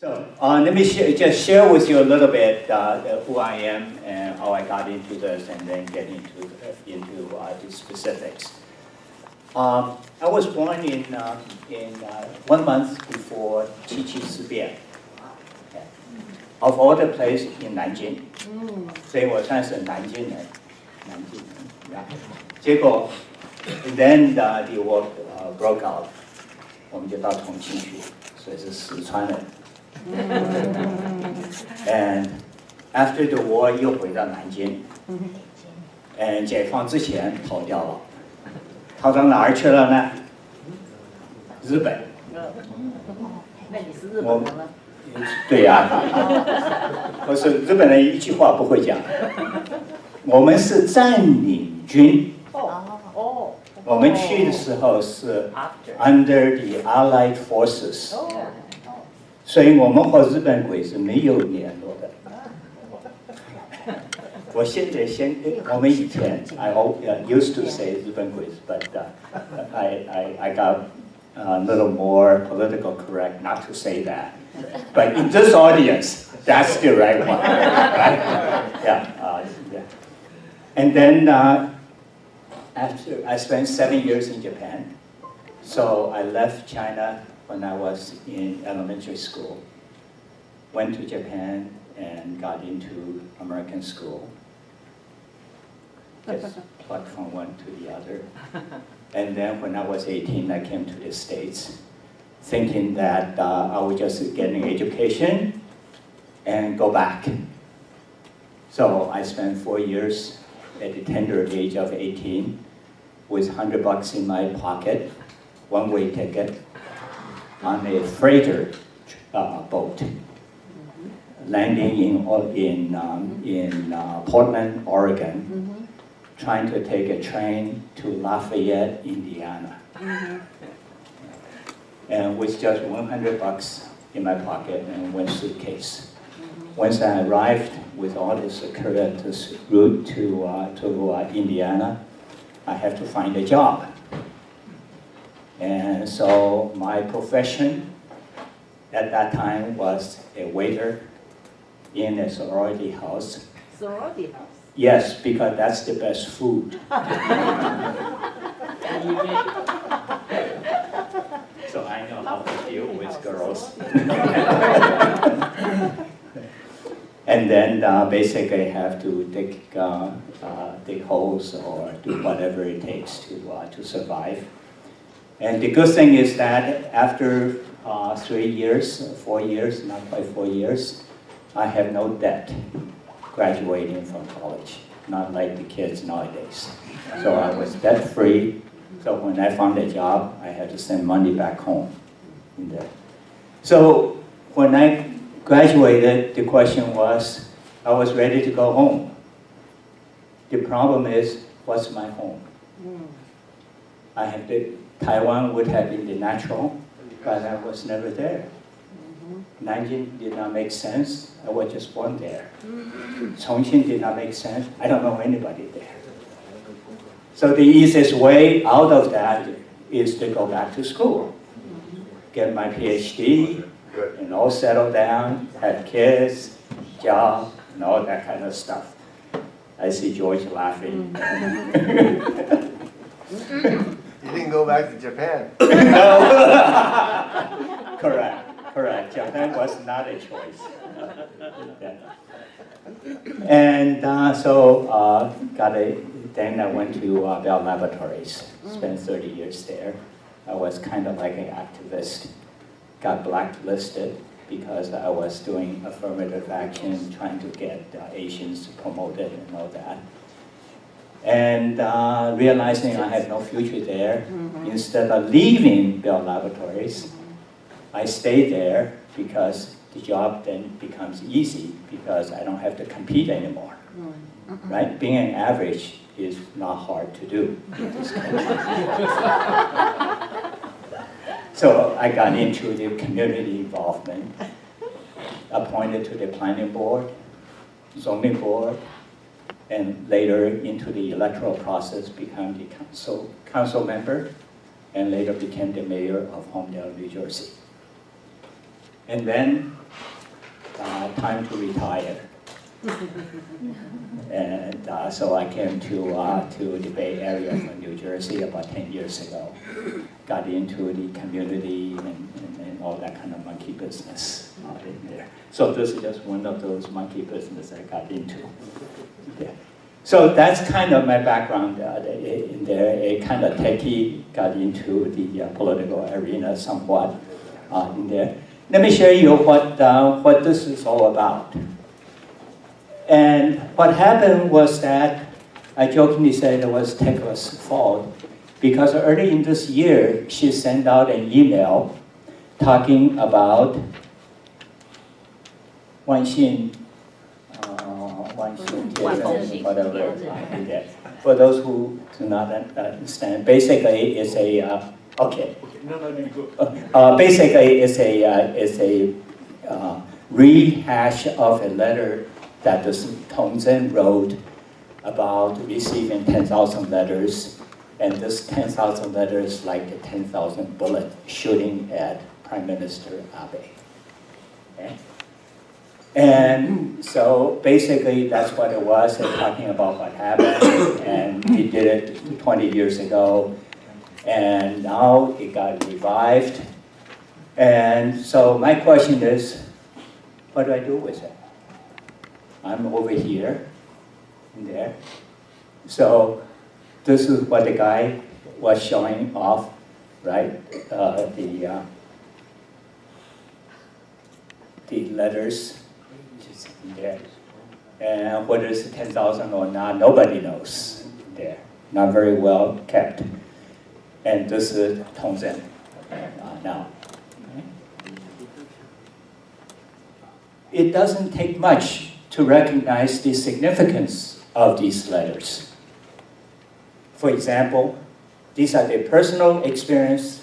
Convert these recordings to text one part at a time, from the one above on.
So let me just share with you a little bit who I am and how I got into this, and then get into the specifics. I was born in 1 month before 七七事变 of all the place in Nanjing， 所以我算是南京人。结果 then the war broke out， 我们就到重庆去，所以是四川人。And after the war 又回到南京，解放之前逃掉了，逃到哪儿去了呢？日本。那你是日本人吗？对呀，我是日本人，一句话不会讲。我们是占领军。我们去的时候是 under the Allied forces。所以我们和日本鬼是没有联络的。我现在我们以前 I used to say 日本鬼 but I got a little more political correct not to say that. But in this audience, that's the right one, right? Yeah. And then after I spent 7 years in Japan, so I left China when I was in elementary school, went to Japan and got into American school. Just plucked from one to the other. And then when I was 18, I came to the States, thinking that I would just get an education and go back. So I spent 4 years at the tender age of 18 with $100 in my pocket, one-way ticket, on a freighter boat, landing in Portland, Oregon, trying to take a train to Lafayette, Indiana, and with just $100 in my pocket and one suitcase. Once I arrived with all the circuitous route to Indiana, I had to find a job. And so my profession at that time was a waiter in a sorority house. Sorority house? Yes, because that's the best food. So I know how to deal with girls. And then basically I have to dig holes or do whatever it takes to survive. And the good thing is that after 4 years, not quite 4 years, I have no debt graduating from college, not like the kids nowadays. So I was debt-free. So when I found a job, I had to send money back home. So when I graduated, the question was, I was ready to go home. The problem is, what's my home? Taiwan would have been the natural, but I was never there. Nanjing did not make sense. I was just born there. Chongqing did not make sense. I don't know anybody there. So the easiest way out of that is to go back to school, get my PhD, and all settle down, have kids, job, and all that kind of stuff. I see George laughing. You didn't go back to Japan. No. Correct. Japan was not a choice. And then I went to Bell Laboratories, spent 30 years there. I was kind of like an activist, got blacklisted because I was doing affirmative action, trying to get Asians promoted and all that. And realizing I had no future there, instead of leaving Bell Laboratories, I stayed there because the job then becomes easy because I don't have to compete anymore. Right? Being an average is not hard to do in this country. So I got into the community involvement, appointed to the planning board, zoning board, and later into the electoral process, became the council member, and later became the mayor of Homedale, New Jersey. And then time to retire. And so I came to the Bay Area from New Jersey about 10 years ago. Got into the community and all that kind of monkey business in there. So this is just one of those monkey business I got into. Yeah. So that's kind of my background in there. A kind of techie, got into the political arena somewhat in there. Let me show you what this is all about. And what happened was that, I jokingly said it was Tekla's fault, because early in this year, she sent out an email talking about 万信 whatever. For those who do not understand, basically it's a okay. Basically it's a rehash of a letter that the Tongzhen wrote about receiving 10,000 letters, and this 10,000 letters like the 10,000 bullets shooting at Prime Minister Abe. Okay? And so basically that's what it was, talking about what happened, and he did it 20 years ago, and now it got revived. And so my question is, what do I do with it? I'm over here, in there. So this is what the guy was showing off, right? The letters. There. And whether it's 10,000 or not, nobody knows there. Not very well kept. And this is Tongzhen now. Okay. It doesn't take much to recognize the significance of these letters. For example, these are their personal experience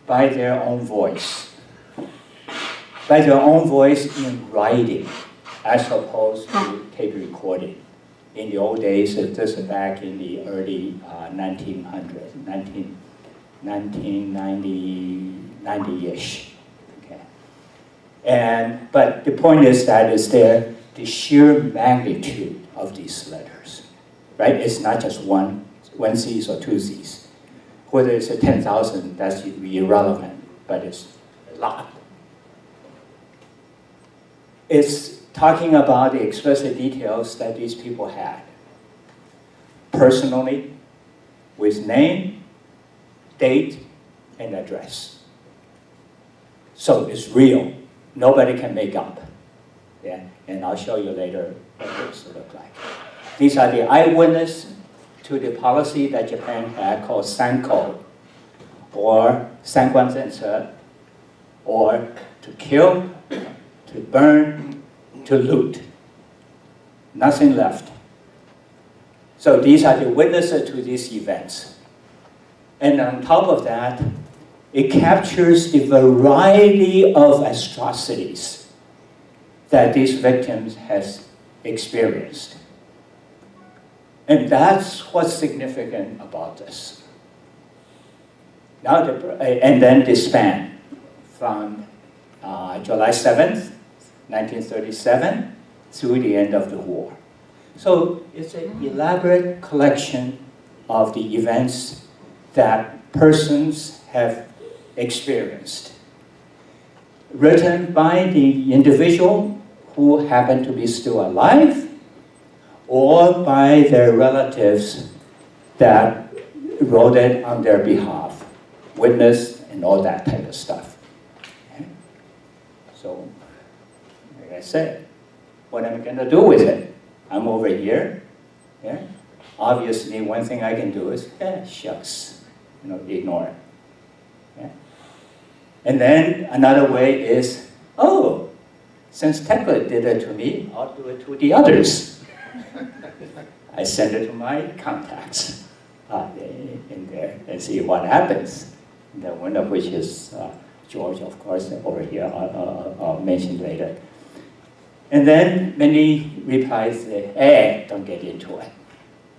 by their own voice. By their own voice in writing, as opposed to tape recording. In the old days, this is back in the early 1900s, 1990-ish. Okay. But the point is that it's the sheer magnitude of these letters, right? It's not just one C's or two C's. Whether it's 10,000, that's irrelevant, but it's a lot. It's talking about the explicit details that these people had. Personally, with name, date, and address. So it's real. Nobody can make up. Yeah? And I'll show you later what those look like. These are the eyewitness to the policy that Japan had called Sanko, or Sanguanzenshe, or to kill, to burn, to loot. Nothing left. So these are the witnesses to these events. And on top of that, it captures the variety of atrocities that these victims has experienced. And that's what's significant about this. Now, and then the span from July 7th, 1937, through the end of the war. So it's an elaborate collection of the events that persons have experienced, written by the individual who happened to be still alive, or by their relatives that wrote it on their behalf, witness and all that type of stuff. Okay? So, like I said, what am I going to do with it? I'm over here. Yeah? Obviously, one thing I can do is, shucks, ignore it. Yeah? And then another way is, oh, since Tekla did it to me, I'll do it to the others. I send it to my contacts in there and see what happens. The one of which is George, of course, over here, I'll mention later. And then many replies say, hey, don't get into it.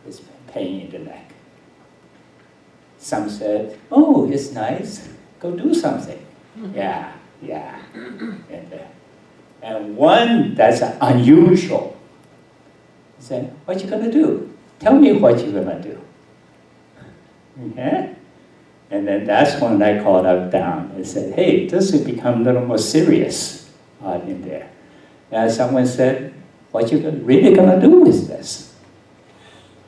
It's pain in the neck. Some said, oh, it's nice. Go do something. Yeah. and one that's unusual. I said, what you gonna do? Tell me what you're gonna do. Okay? And then that's when I called up down and said, hey, this has become a little more serious in there. And someone said, what you really gonna do with this?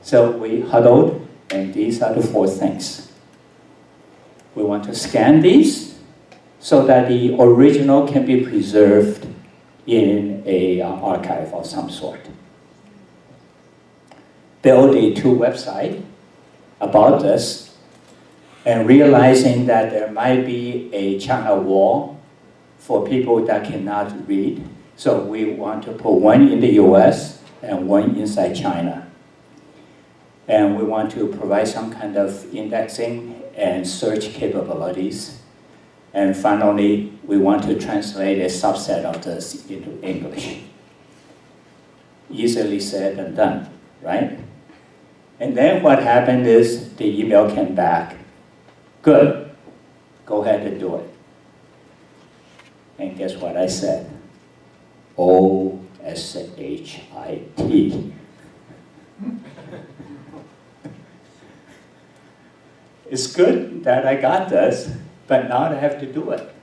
So we huddled, and these are the 4 things. We want to scan these so that the original can be preserved in an archive of some sort. Build a 2 website about this, and realizing that there might be a China wall for people that cannot read. So we want to put one in the US and one inside China. And we want to provide some kind of indexing and search capabilities. And finally, we want to translate a subset of this into English. Easily said and done, right? And then what happened is the email came back. Good, go ahead and do it. And guess what I said? O-S-H-I-T. It's good that I got this, but now I have to do it.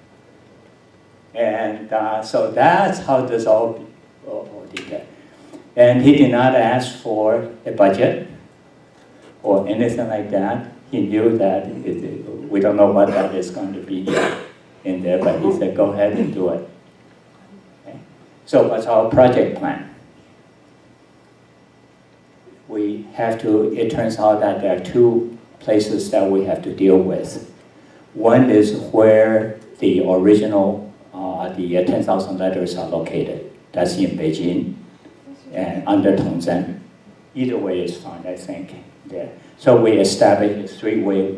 And so that's how this all began. And he did not ask for a budget or anything like that. He knew that we don't know what that is going to be in there, but he said, go ahead and do it. Okay? So what's our project plan? It turns out that there are 2 places that we have to deal with. One is where the original, the 10,000 letters are located. That's in Beijing and under Tongzhen. Either way is fine, I think. There. So we established a 3-way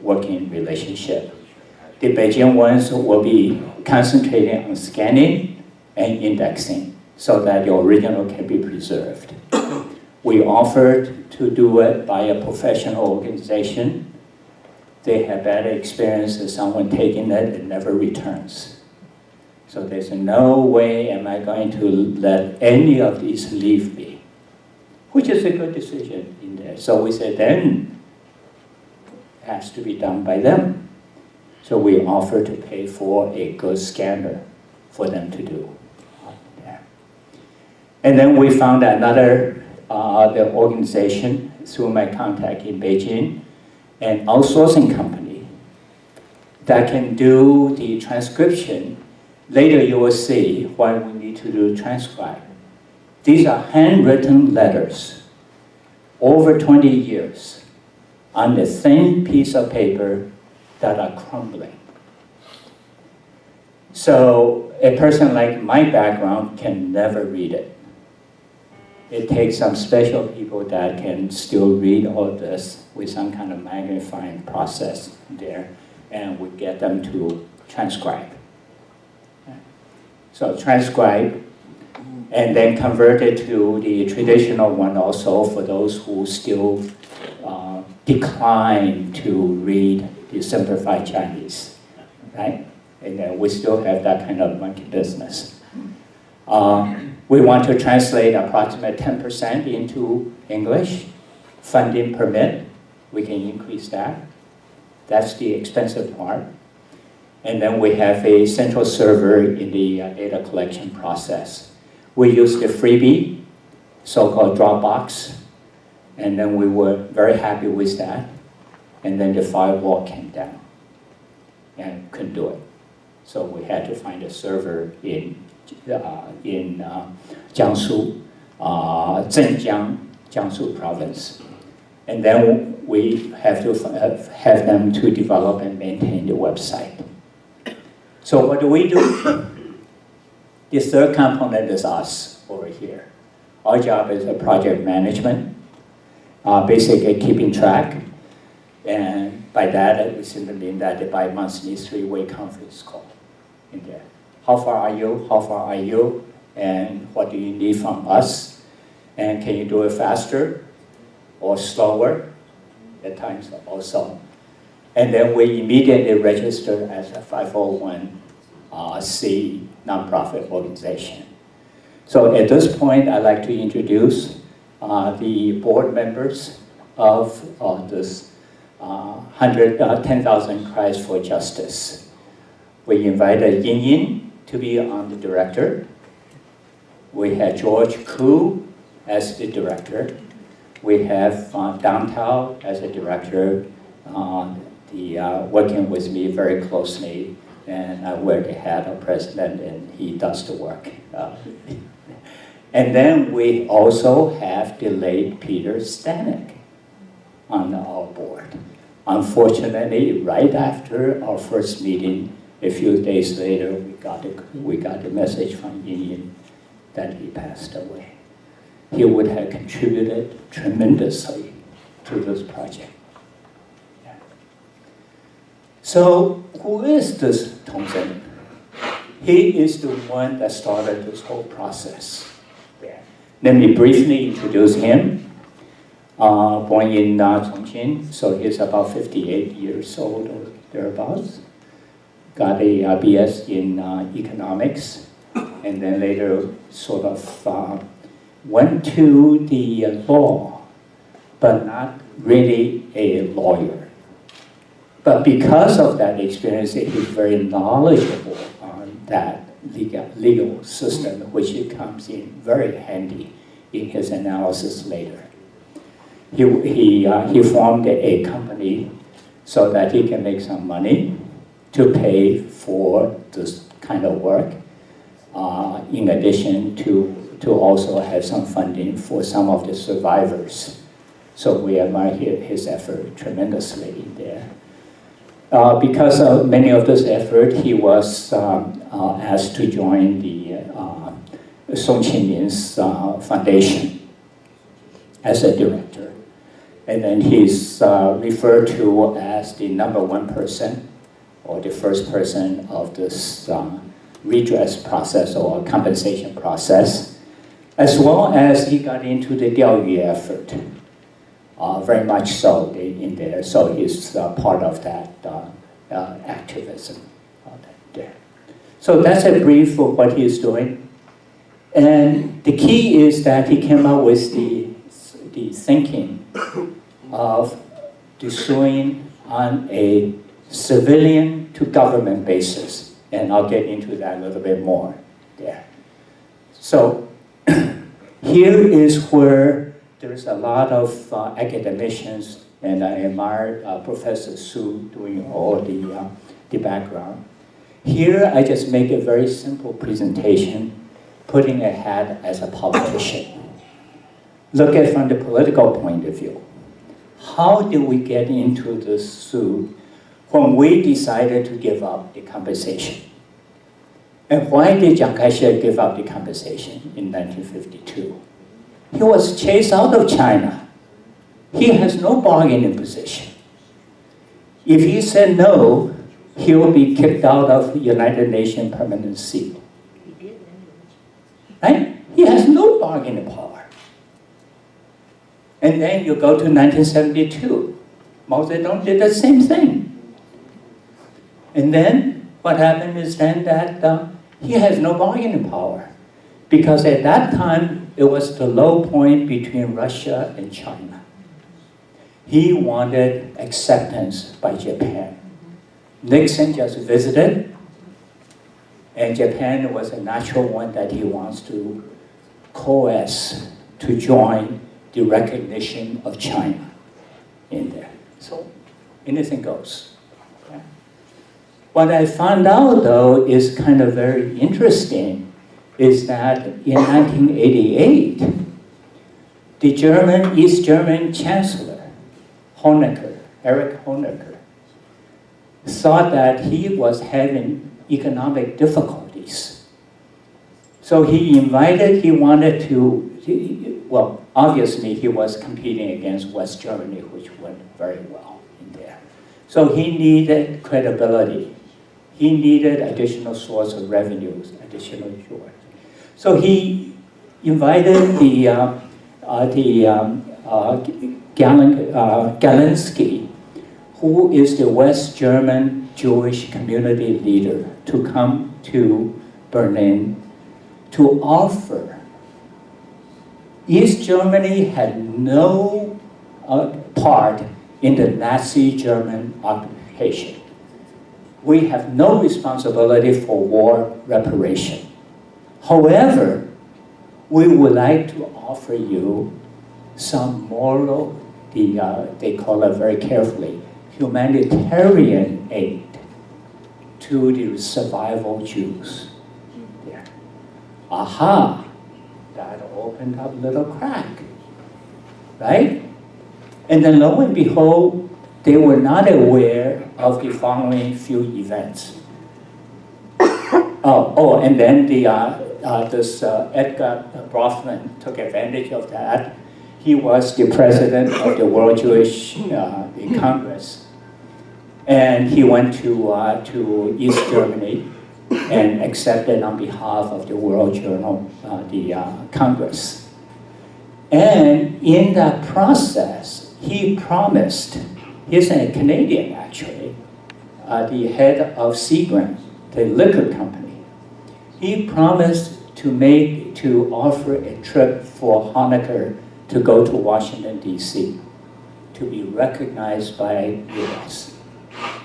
working relationship. The Beijing ones will be concentrating on scanning and indexing so that the original can be preserved. We offered to do it by a professional organization. They have better experience than someone taking it and never returns. So there's no way am I going to let any of these leave me, which is a good decision in there. So we said then it has to be done by them. So we offered to pay for a good scanner for them to do. And then we found another the organization through my contact in Beijing, an outsourcing company that can do the transcription. Later you will see why we need to do transcribe. These are handwritten letters over 20 years on a thin piece of paper that are crumbling. So a person like my background can never read it. It takes some special people that can still read all this with some kind of magnifying process there, and we get them to transcribe. So transcribe, and then convert it to the traditional one also for those who still decline to read the simplified Chinese, right? And then we still have that kind of monkey business. We want to translate approximately 10% into English. Funding permit, we can increase that. That's the expensive part. And then we have a central server in the data collection process. We use the freebie, so-called Dropbox, and then we were very happy with that. And then the firewall came down and couldn't do it. So we had to find a server in Jiangsu, Zhenjiang, Jiangsu province. And then we have to have them to develop and maintain the website. So what do? The third component is us over here. Our job is a project management, basically keeping track. And by that, it simply means that the bi-monthly 3-way conference call in there. How far are you? How far are you? And what do you need from us? And can you do it faster or slower at times also? And then we immediately register as a 501 C nonprofit organization. So at this point, I'd like to introduce the board members of this 10,000 Cries for Justice. We invited Yin Yin to be on the director. We had George Koo as the director. We have Dang Tao as a director, working with me very closely, and I wear the hat of president, and he does the work. And then we also have the late Peter Stanek on our board. Unfortunately, right after our first meeting, a few days later, we got a message from Yin Yin that he passed away. He would have contributed tremendously to this project. Yeah. So, who is this Tong Zhen? He is the one that started this whole process. Yeah. Let me briefly introduce him. Born in Chongqing, so he's about 58 years old or thereabouts. Got a BS in economics, and then later sort of went to the law, but not really a lawyer. But because of that experience, he's very knowledgeable on that legal system, which comes in very handy in his analysis later. He formed a company so that he can make some money to pay for this kind of work, in addition to also have some funding for some of the survivors. So we admire his effort tremendously in there. Because of many of this effort, he was asked to join the Song Qinmin's foundation as a director. And then he's referred to as the #1 person, or the first person of this redress process or compensation process, as well as he got into the Diaoyu effort, very much so in there. So he's part of that activism there. So that's a brief of what he's doing. And the key is that he came up with the thinking of suing on a civilian to government basis. And I'll get into that a little bit more there. So here is where there's a lot of academicians, and I admire Professor Su doing all the background. Here I just make a very simple presentation, putting a hat as a politician. Look at it from the political point of view. How did we get into this suit when we decided to give up the compensation? And why did Chiang Kai-shek give up the compensation in 1952? He was chased out of China. He has no bargaining position. If he said no, he will be kicked out of the United Nations permanent seat. Right? He has no bargaining power. And then you go to 1972. Mao Zedong did the same thing. And then what happened is then that he has no bargaining power. Because at that time, it was the low point between Russia and China. He wanted acceptance by Japan. Nixon just visited, and Japan was a natural one that he wants to coalesce to join the recognition of China in there. So anything goes. Okay. What I found out, though, is kind of very interesting, is that in 1988, the East German Chancellor, Erich Honecker, thought that he was having economic difficulties. So he wanted to, well, obviously he was competing against West Germany, which went very well in there. So he needed credibility. He needed additional source of revenues, additional joy. So he invited Galensky, who is the West German Jewish community leader to come to Berlin to offer. East Germany had no part in the Nazi German occupation. We have no responsibility for war reparation. However, we would like to offer you some moral, they call it very carefully, humanitarian aid to the survival Jews. Yeah. Aha, that opened up a little crack, right? And then lo and behold, they were not aware of the following few events. And then this Edgar Bronfman took advantage of that. He was the president of the World Jewish Congress. And he went to East Germany and accepted on behalf of the World Journal, Congress. And in that process, he promised, he's a Canadian actually, the head of Seagram, the liquor company. He promised to offer a trip for Hanukkah to go to Washington, D.C., to be recognized by U.S.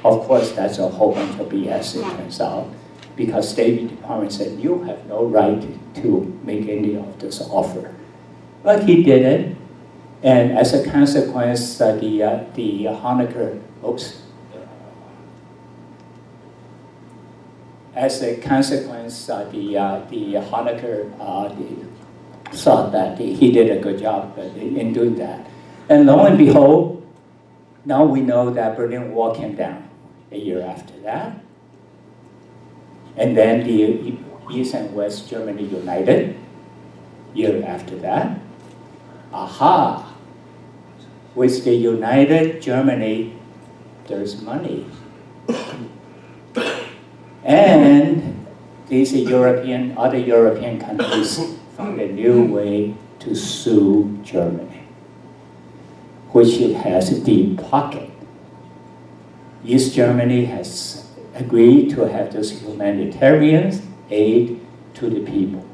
Of course, that's a whole bunch of BS, it turns out, because State Department said, you have no right to make any of this offer. But he did it, and as a consequence, the Hanukkah, as a consequence, the Hanukkah thought that he did a good job in doing that. And lo and behold, now we know that Berlin Wall came down a year after that. And then the East and West Germany united year after that. Aha! With the united Germany, there's money. And these other European countries found a new way to sue Germany, which it has a deep pocket. East Germany has agreed to have this humanitarian aid to the people.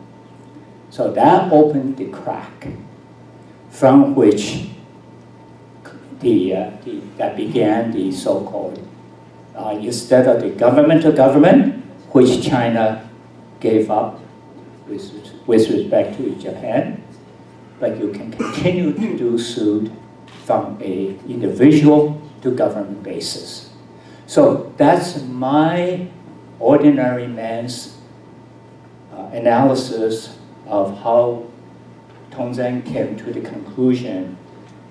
So that opened the crack from which that began the so-called, instead of the government to government, which China gave up with respect to Japan, but you can continue to do suit from an individual to government basis. So that's my ordinary man's analysis of how Tongzhen came to the conclusion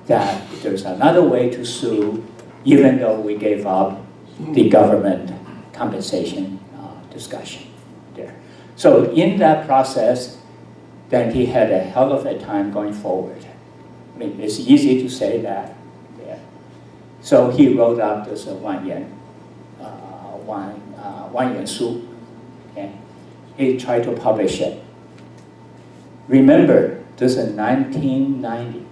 that there's another way to sue, even though we gave up the government compensation discussion there. So in that process, then he had a hell of a time going forward. I mean, it's easy to say that. Yeah. So he wrote up this Wan Yan Su. Okay? He tried to publish it. Remember, this is 1990,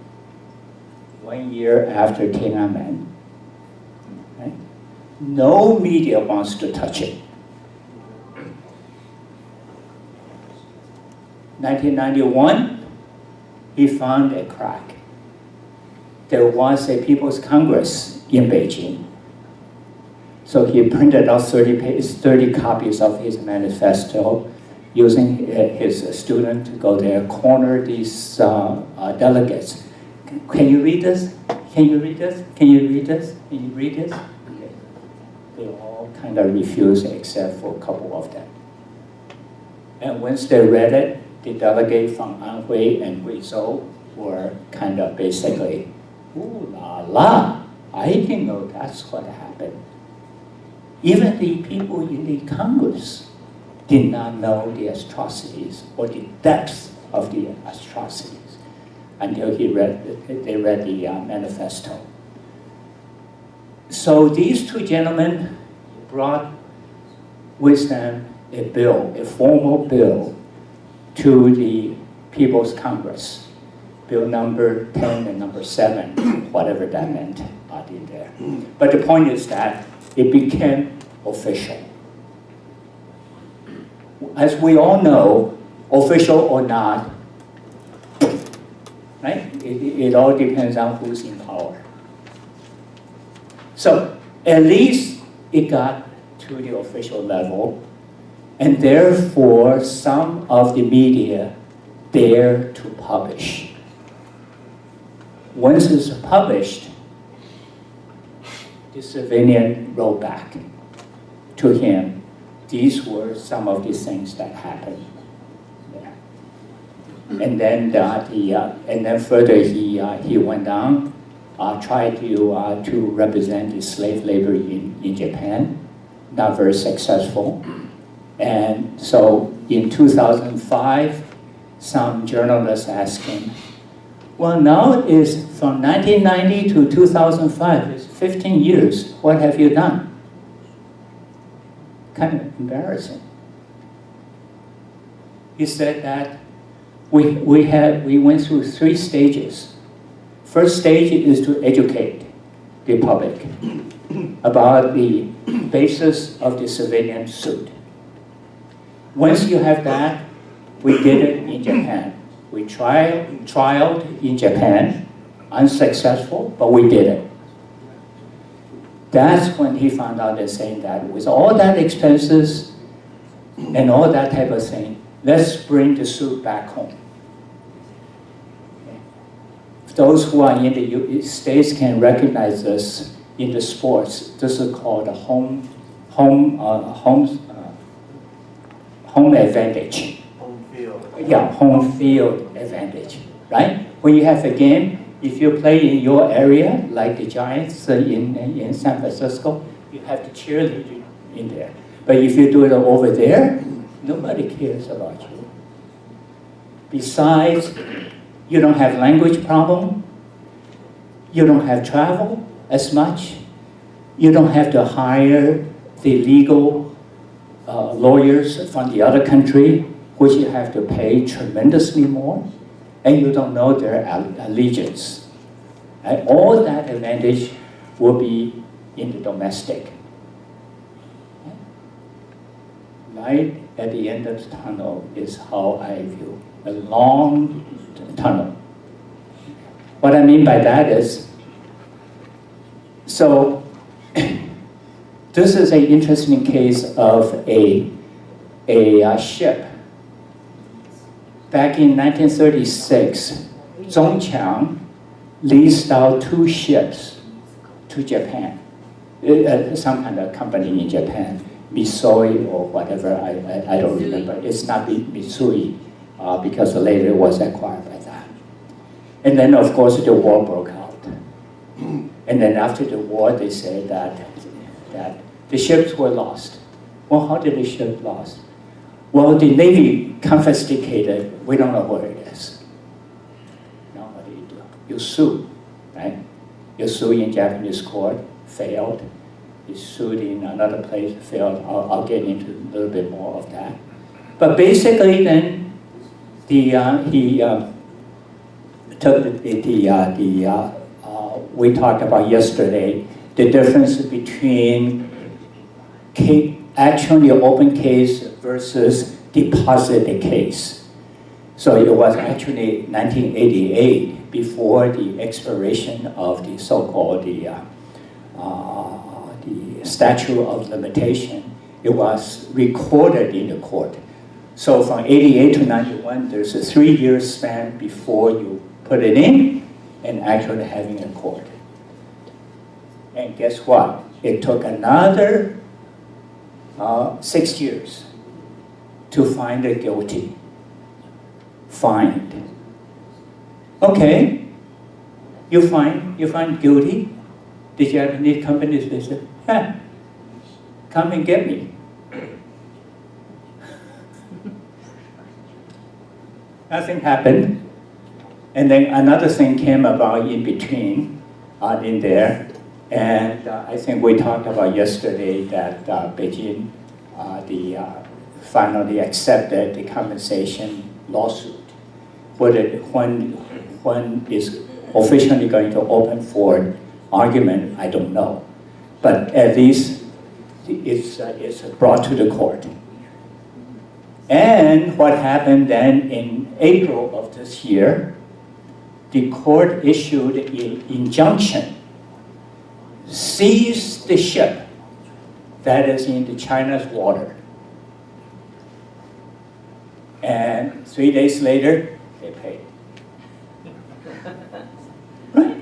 1 year after Tiananmen. Right? No media wants to touch it. 1991, he found a crack. There was a People's Congress in Beijing. So he printed out 30 copies of his manifesto, using his student to go there, corner these delegates. Can you read this? Can you read this? Can you read this? Can you read this? Okay. They all kind of refused except for a couple of them. And once they read it, the delegate from Anhui and Guizhou were kind of basically, ooh la la, I didn't know that's what happened. Even the people in the Congress did not know the atrocities or the depth of the atrocities until they read the manifesto. So these two gentlemen brought with them a bill, a formal bill, to the People's Congress. Bill number 10 and number 7, whatever that meant in there. But the point is that it became official. As we all know, official or not, right? It all depends on who's in power. So at least it got to the official level, and therefore some of the media dare to publish. Once it's published, the civilian wrote back to him. These were some of the things that happened there. And then and then further he went on, tried to represent the slave labor in Japan, not very successful. And so in 2005, some journalists asked him, well, now it is from 1990 to 2005, it's 15 years. What have you done? Kind of embarrassing. He said that we went through 3 stages. First stage is to educate the public about the basis of the civilian suit. Once you have that, we did it in Japan. We trialed in Japan, unsuccessful, but we did it. That's when he found out they're saying that with all that expenses and all that type of thing, let's bring the suit back home. Those who are in the States can recognize this in the sports. This is called a home advantage. Home field. Yeah, home field advantage, right? When you have a game, if you play in your area, like the Giants in San Francisco, you have the cheerleader in there. But if you do it over there, nobody cares about you. Besides, you don't have language problem. You don't have travel as much. You don't have to hire the legal lawyers from the other country, which you have to pay tremendously more, and you don't know their allegiance. And all that advantage will be in the domestic. Right at the end of the tunnel is how I view a long tunnel. What I mean by that is, so this is an interesting case of a ship. Back in 1936, Zhongqiang leased out 2 ships to Japan, some kind of company in Japan, Mitsui or whatever, I don't remember. It's not Mitsui, because later it was acquired by that. And then, of course, the war broke out. And then after the war, they said that the ships were lost. Well, how did the ship lost? Well, the Navy confiscated. We don't know where it is. Now what do? You sue, right? You sue in Japanese court, failed. You sued in another place, failed. I'll get into a little bit more of that. But basically, then he took we talked about yesterday the difference between actually open case versus deposited case. So it was actually 1988, before the expiration of the so-called the statute of limitation. It was recorded in the court. So from 88 to 91, there's a 3-year span before you put it in and actually having a court. And guess what? It took another 6 years to find the guilty. Find. Okay, you find guilty. The Japanese companies, they said, yeah, come and get me. Nothing happened. And then another thing came about in between, in there. And I think we talked about yesterday that Beijing finally accepted the compensation lawsuit. When is officially going to open for argument, I don't know. But at least is brought to the court. And what happened then in April of this year, the court issued an injunction, seize the ship that is in the China's water. And 3 days later, they paid. Right?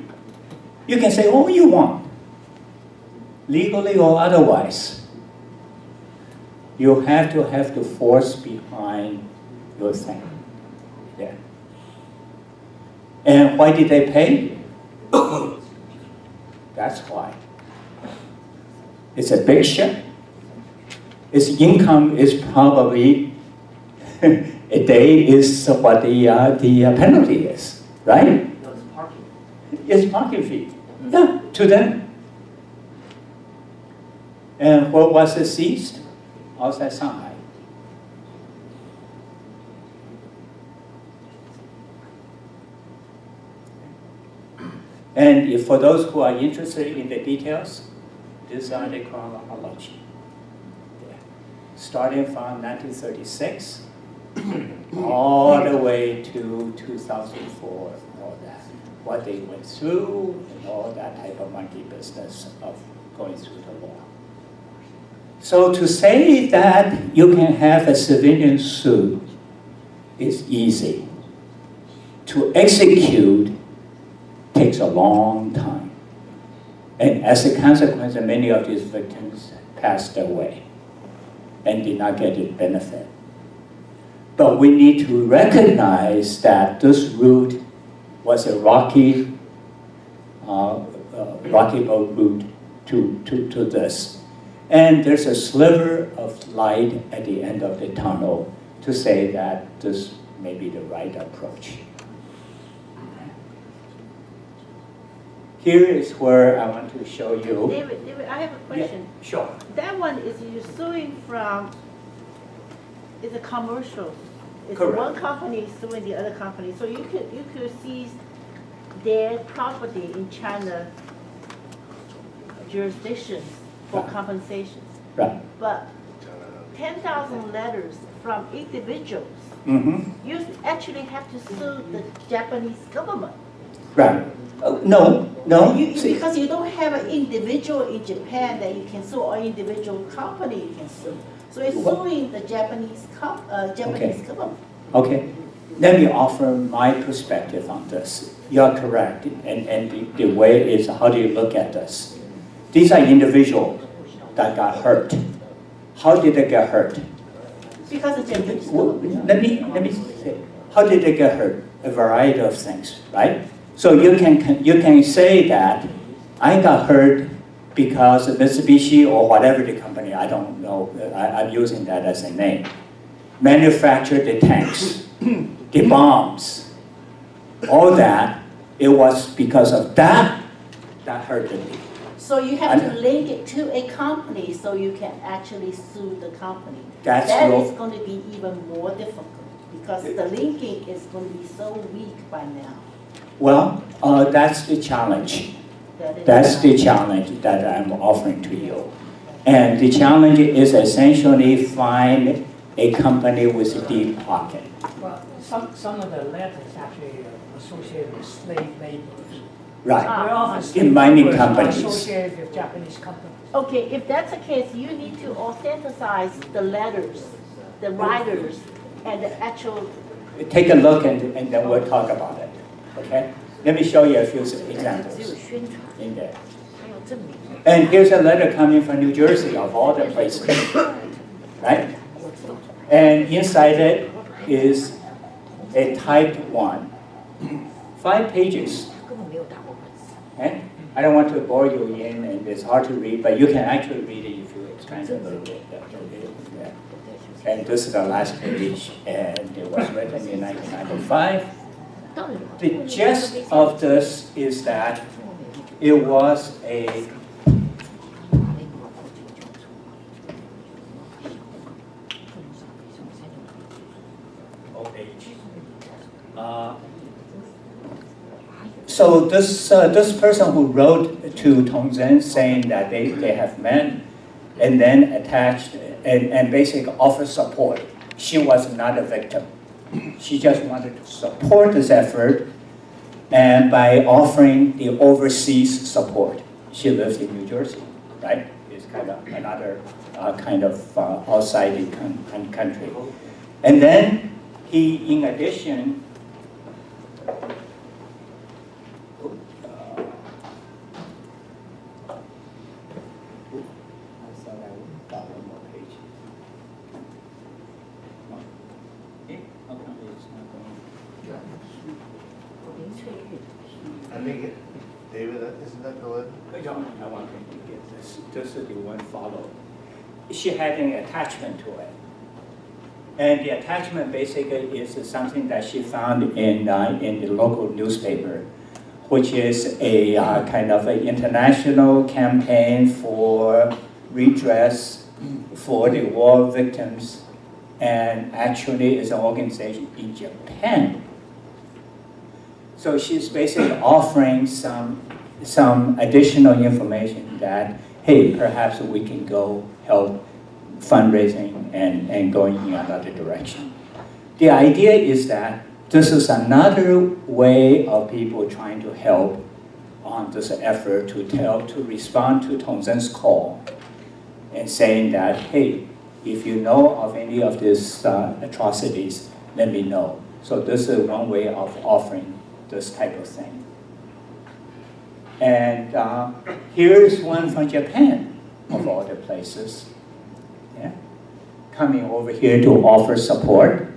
You can say all you want, legally or otherwise. You have to have the force behind your thing. Yeah. And why did they pay? That's why. It's a big ship. Its income is probably a day is what the penalty is, right? No, it's parking. It's parking fee. Yeah, to them. And what was it seized? Outside Shanghai. And for those who are interested in the details, these are the chronology. Yeah. Starting from 1936 all the way to 2004, all that. What they went through and all that type of monkey business of going through the law. So to say that you can have a civilian suit is easy. To execute takes a long time. And as a consequence, many of these victims passed away and did not get the benefit. But we need to recognize that this route was a rocky road route to this. And there's a sliver of light at the end of the tunnel to say that this may be the right approach. Here is where I want to show you. David, I have a question. Yeah, sure. That one is you're suing from, it's a commercial. It's Correct. one company suing the other company. So you could seize their property in China jurisdictions for Right. compensation. Right. But 10,000 letters from individuals, Mm-hmm. you actually have to sue the Japanese government. Right. No. See, Because you don't have an individual in Japan that you can sue, or individual company you can sue. So it's Well- suing the Japanese government. okay. Let me offer my perspective on this. You're correct. And the way is, how do you look at this? These are individuals that got hurt. How did they get hurt? Because the Japanese Well, government. let me say, how did they get hurt? A variety of things, right? So you can say that I got hurt because Mitsubishi or whatever the company, I don't know, I'm using that as a name, manufactured the tanks, the bombs, all that. It was because of that hurted me. So you have to link it to a company so you can actually sue the company. That's That your- is going to be even more difficult because the linking is going to be so weak by now. Well, that's the challenge. That That's the challenge that I'm offering to you. And the challenge is essentially find a company with a deep pocket. Well, some of the letters actually associated with slave labor. Right. Very often In slave mining laborers are companies. associated with Japanese companies. Okay, if that's the case, you need to authenticize the letters, the writers, and the actual. Take a look and then we'll talk about it. Okay? Let me show you a few examples in there. And here's a letter coming from New Jersey, of all the places. Right? And inside it is a typed one. 5 pages. Okay? I don't want to bore you in, and it's hard to read, but you can actually read it if you expand it a little bit. Yeah. And this is the last page, and it was written in 1995. The gist of this is that it was a so this person who wrote to Tongzhen saying that they have met and then attached and basically offer support. She was not a victim. She just wanted to support this effort and by offering the overseas support. She lives in New Jersey, right? It's kind of another kind of outside the country. And then he, in addition, I think it, David, isn't that the one? I want to get this. This is the one follow. She had an attachment to it. And the attachment basically is something that she found in the local newspaper, which is a kind of an international campaign for redress for the war victims, and actually is an organization in Japan. So she's basically offering some additional information that, hey, perhaps we can go help fundraising and going in another direction. The idea is that this is another way of people trying to help on this effort to respond to Tongzhen's call and saying that, hey, if you know of any of these atrocities, let me know. So this is one way of offering this type of thing. And here's one from Japan, of all the places. Yeah? Coming over here to offer support.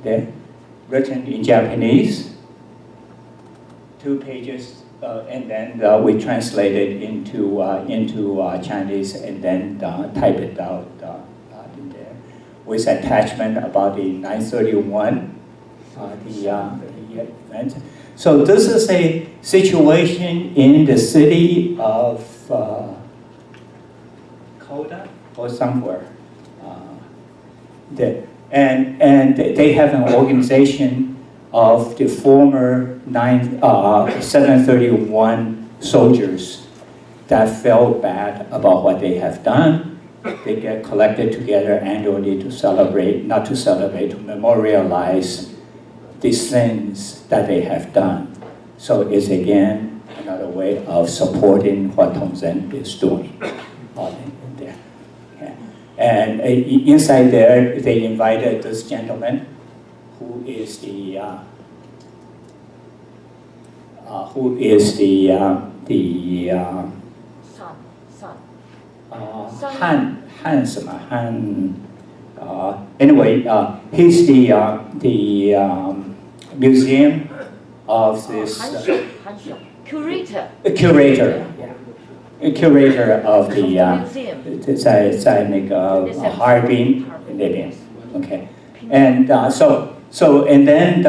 Yeah? Written in Japanese, 2 pages, and then we translate it into Chinese and then type it out in there with attachment about the 931, the event. So this is a situation in the city of Koda or somewhere. And they have an organization of the former 731 soldiers that felt bad about what they have done. They get collected together annually to celebrate, not to celebrate, to memorialize the sins that they have done. So it's again another way of supporting what Tongzhen is doing in there. Okay. And inside there, they invited this gentleman who is the anyway, he's the museum of this curator. Curator, yeah. Curator of the museum. 在那个哈尔滨那边 okay. And and then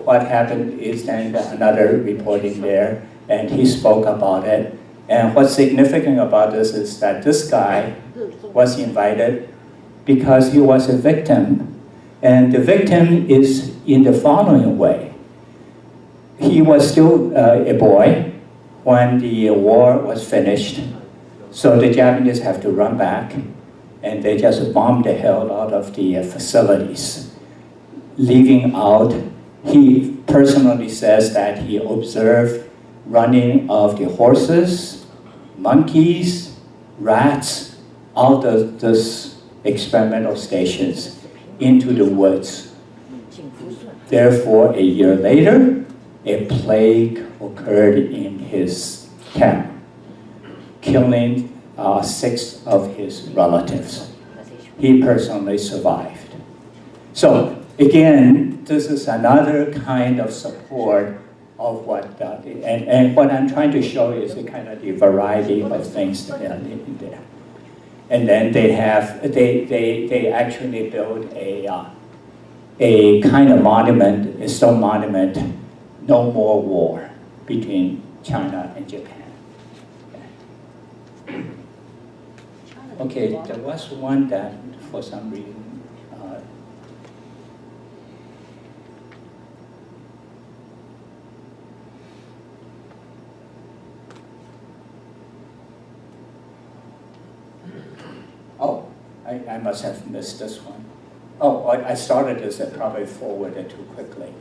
what happened is then another reporting there, and he spoke about it. And what's significant about this is that this guy was invited because he was a victim. And the victim is in the following way. He was still a boy when the war was finished. So the Japanese have to run back, and they just bombed the hell out of the facilities. Leaving out, he personally says that he observed running of the horses, monkeys, rats out of these experimental stations into the woods. Therefore, a year later, a plague occurred in his camp, killing 6 of his relatives. He personally survived. So again, this is another kind of support of what, and what I'm trying to show is the kind of the variety of things that are in there. And then they actually built a kind of monument, a stone monument, no more war between China and Japan. Okay, there was one that for some reason, I must have missed this one. Oh, I started this and probably forwarded too quickly.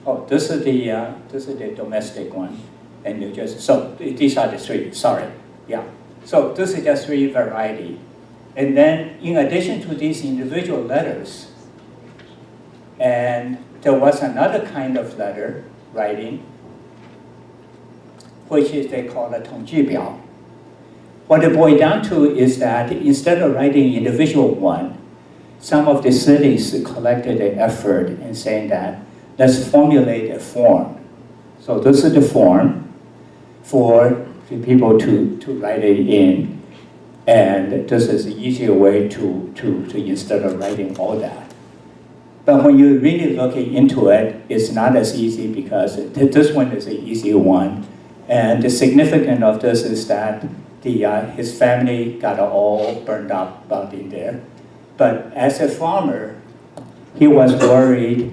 Oh, this is the domestic one, and you just, so these are the three, sorry, yeah. So this is just three variety. And then in addition to these individual letters, and there was another kind of letter writing, which is they call a 统计表. What it boiled down to is that instead of writing individual one, some of the cities collected an effort in saying that let's formulate a form. So this is the form for the people to write it in, and this is the easier way to instead of writing all that. But when you're really looking into it, it's not as easy because this one is an easy one, and the significance of this is that his family got all burned up in there. But as a farmer, he was worried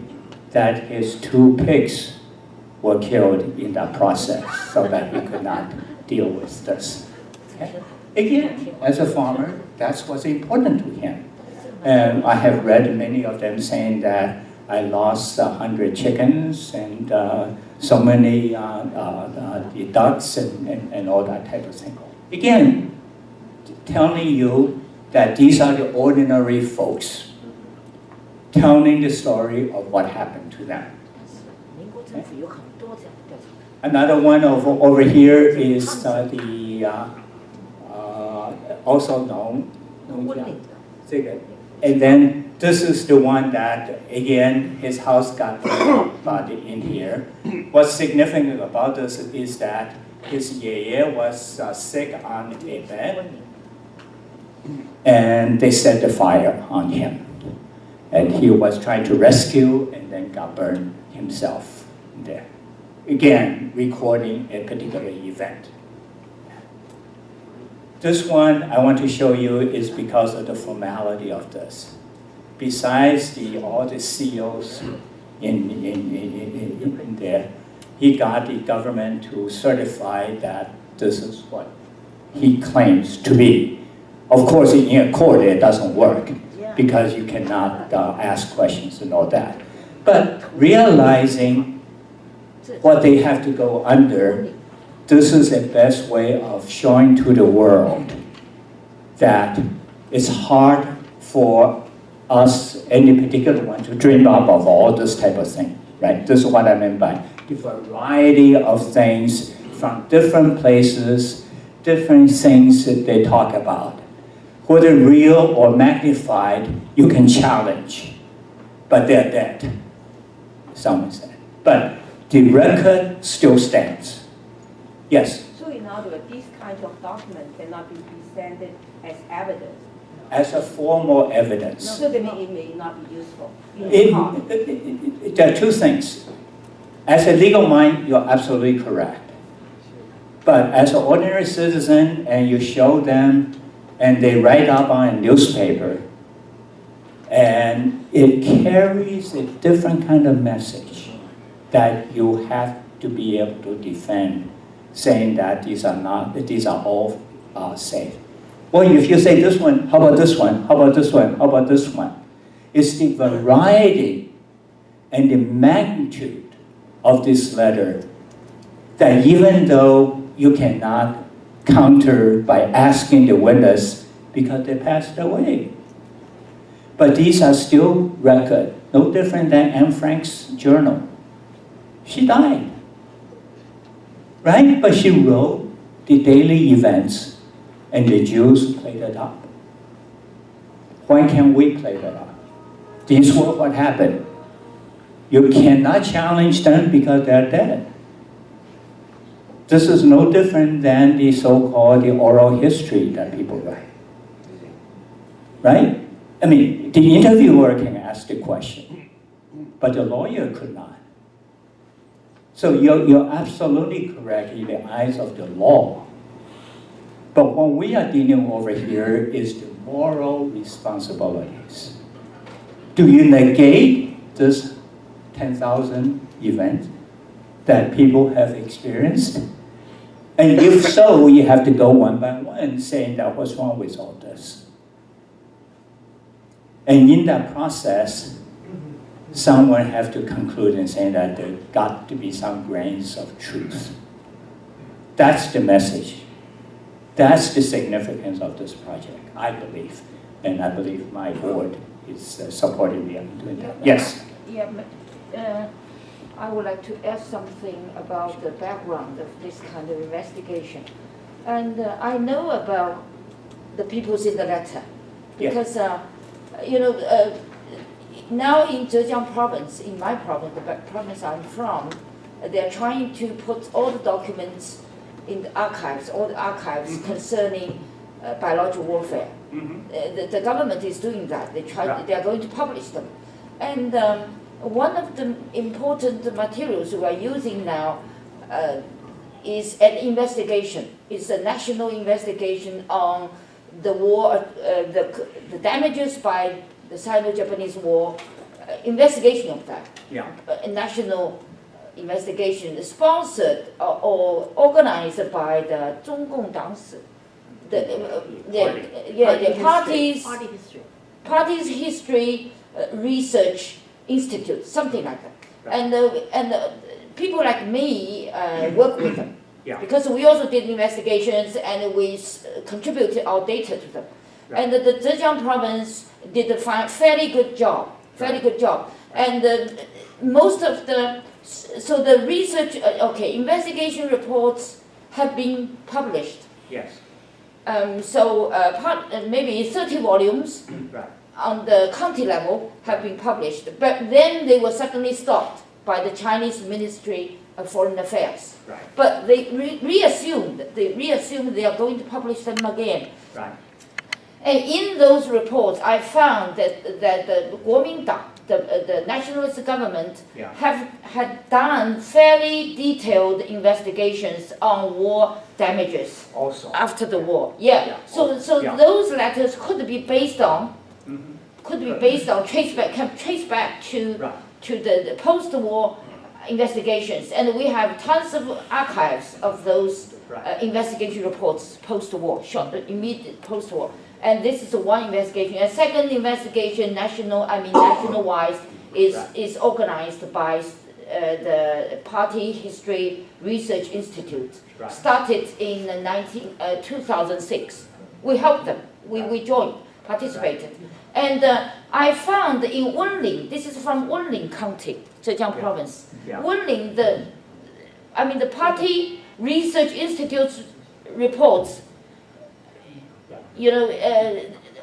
that his 2 pigs were killed in that process, so that he could not deal with this. Okay? Again, as a farmer, that's what's important to him. And I have read many of them saying that I lost 100 chickens and so many ducks and all that type of thing. Again, telling you that these are the ordinary folks telling the story of what happened to them. Okay. Another one over here is also known. And then this is the one that, again, his house got burned in here. What's significant about this is that his yeye was sick on a bed, and they set the fire on him. And he was trying to rescue and then got burned himself there. Again, recording a particular event. This one I want to show you is because of the formality of this. Besides all the seals in there, he got the government to certify that this is what he claims to be. Of course, in a court, it doesn't work because you cannot ask questions and all that. But realizing what they have to go under, this is the best way of showing to the world that it's hard for us, any particular one, to dream up of all this type of thing, right? This is what I meant by the variety of things from different places, different things that they talk about. Whether real or magnified, you can challenge, but they're dead, someone said. But the record still stands. Yes? So in other words, this kind of document cannot be presented as evidence. As a formal evidence. So that it may not be useful in court. There are two things. As a legal mind, you're absolutely correct. But as an ordinary citizen, and you show them, and they write up on a newspaper, and it carries a different kind of message that you have to be able to defend, saying that these are all safe. Well, if you say this one, how about this one? How about this one? How about this one? It's the variety and the magnitude of this letter that even though you cannot counter by asking the witness because they passed away. But these are still record, no different than Anne Frank's journal. She died, right? But she wrote the daily events, and the Jews played it up. Why can't we play that up? This was what happened. You cannot challenge them because they're dead. This is no different than the so-called oral history that people write. Right? I mean, the interviewer can ask the question, but the lawyer could not. So you're absolutely correct in the eyes of the law. But what we are dealing over here is the moral responsibilities. Do you negate this 10,000 event that people have experienced? And if so, you have to go one by one saying that what's wrong with all this. And in that process, someone have to conclude and say that there got to be some grains of truth. That's the message. That's the significance of this project, I believe. And I believe my board is supporting me in doing that. Yes? Yeah, I would like to add something about the background of this kind of investigation. And I know about the people's in the letter because, now in Zhejiang province, in my province, the province I'm from, they're trying to put all the documents in the archives, all the archives concerning biological warfare. The government is doing that. They are going to publish them. And one of the important materials we are using now is an investigation. It's a national investigation on the war, the damages by the Sino-Japanese War, investigation of that. Yeah. A national investigation sponsored or organized by the 中共党史, the party's history research institute, something like that. Right. And people like me work with them. Yeah. Because we also did investigations and we contributed our data to them. Right. And the Zhejiang province did a fairly good job, And most of the research, investigation reports have been published. Yes. Maybe 30 volumes right. on the county level have been published, but then they were suddenly stopped by the Chinese Ministry of Foreign Affairs. Right. But they reassumed they are going to publish them again. Right. And in those reports, I found that the Kuomintang, the nationalist government, Yeah. had done fairly detailed investigations on war damages Also. after the war. Yeah. Yeah. So Yeah. those letters could be based on, trace back to Right. to the post-war investigations, and we have tons of archives of those Right. investigation reports post-war, immediate post-war. And this is one investigation. A second investigation, national-wise, is organized by the Party History Research Institute. Right. Started in 2006. We helped them. We joined, participated. And I found in Wenling, this is from Wenling County, Zhejiang Province. Yeah. Wenling, the Party Research Institute's reports,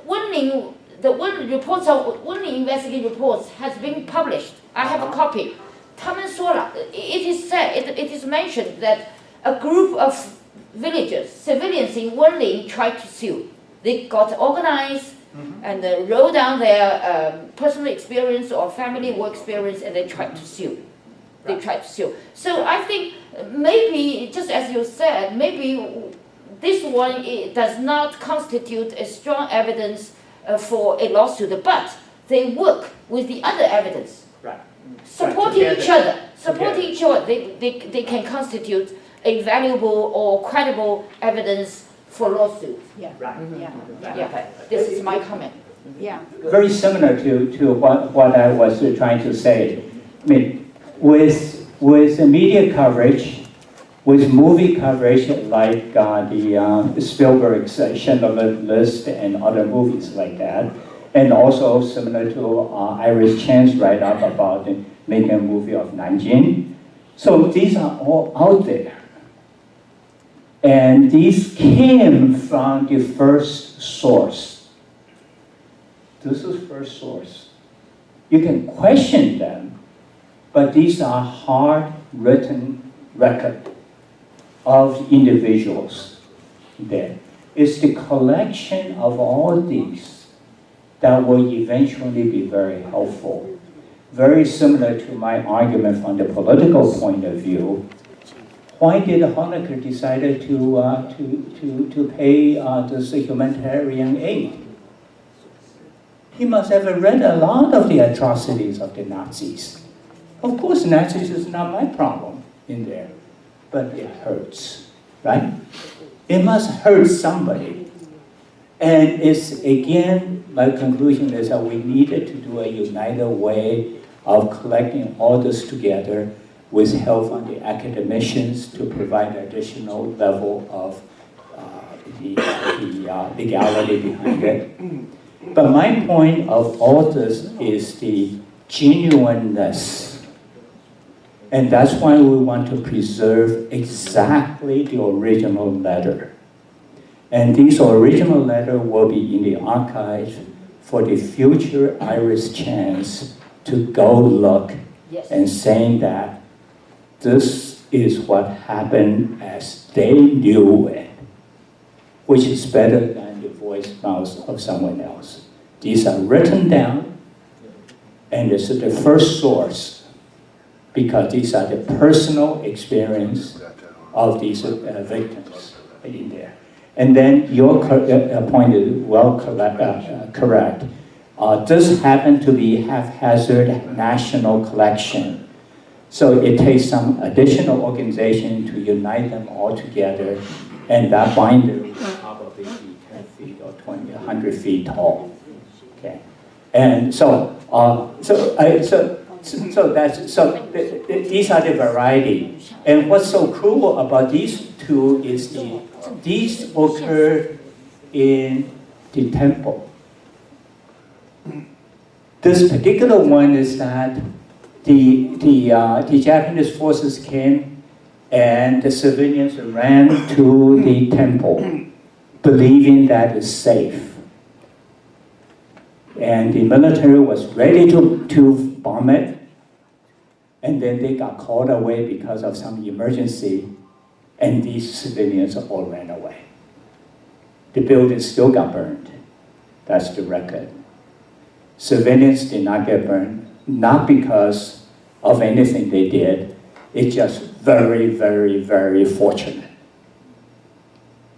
Wenling, the reports of Wenling investigation reports has been published. I have a copy. 他们说了, it is mentioned that a group of villagers, civilians in Wenling tried to sue. They got organized and wrote down their personal experience or family war experience, and they tried to sue. So I think maybe, just as you said, maybe this one does not constitute a strong evidence for a lawsuit, but they work with the other evidence. Right. Supporting each other, they can constitute a valuable or credible evidence for lawsuits. Yeah. Right. Yeah, this is my comment. Yeah. Very similar to what I was trying to say. I mean, with the media coverage, with movie coverage like the Spielberg's Schindler's List and other movies like that, and also similar to Iris Chan's write-up about making a movie of Nanjing. So these are all out there. And these came from the first source. This is first source. You can question them, but these are hard written record of individuals there. It's the collection of all these that will eventually be very helpful. Very similar to my argument from the political point of view. Why did Honecker decide to pay this humanitarian aid? He must have read a lot of the atrocities of the Nazis. Of course, Nazis is not my problem in there, but it hurts, right? It must hurt somebody. And it's, again, my conclusion is that we needed to do a united way of collecting all this together with help from the academicians to provide additional level of the legality behind it. But my point of all this is the genuineness. And that's why we want to preserve exactly the original letter. And this original letter will be in the archive for the future Irish chance to go look and saying that this is what happened as they knew it, which is better than the voice mouth of someone else. These are written down, and this is the first source, because these are the personal experience of these victims in there. And then your point is well correct. This happened to be haphazard national collection. So it takes some additional organization to unite them all together, and that binder will probably be 10 feet or 20, 100 feet tall. Okay, and so these are the variety. And what's so cruel about these two is these occurred in the temple. This particular one is that the Japanese forces came and the civilians ran to the temple, believing that it's safe. And the military was ready to bomb it, and then they got called away because of some emergency, and these civilians all ran away. The building still got burned. That's the record. Civilians did not get burned, not because of anything they did. It's just very, very, very fortunate.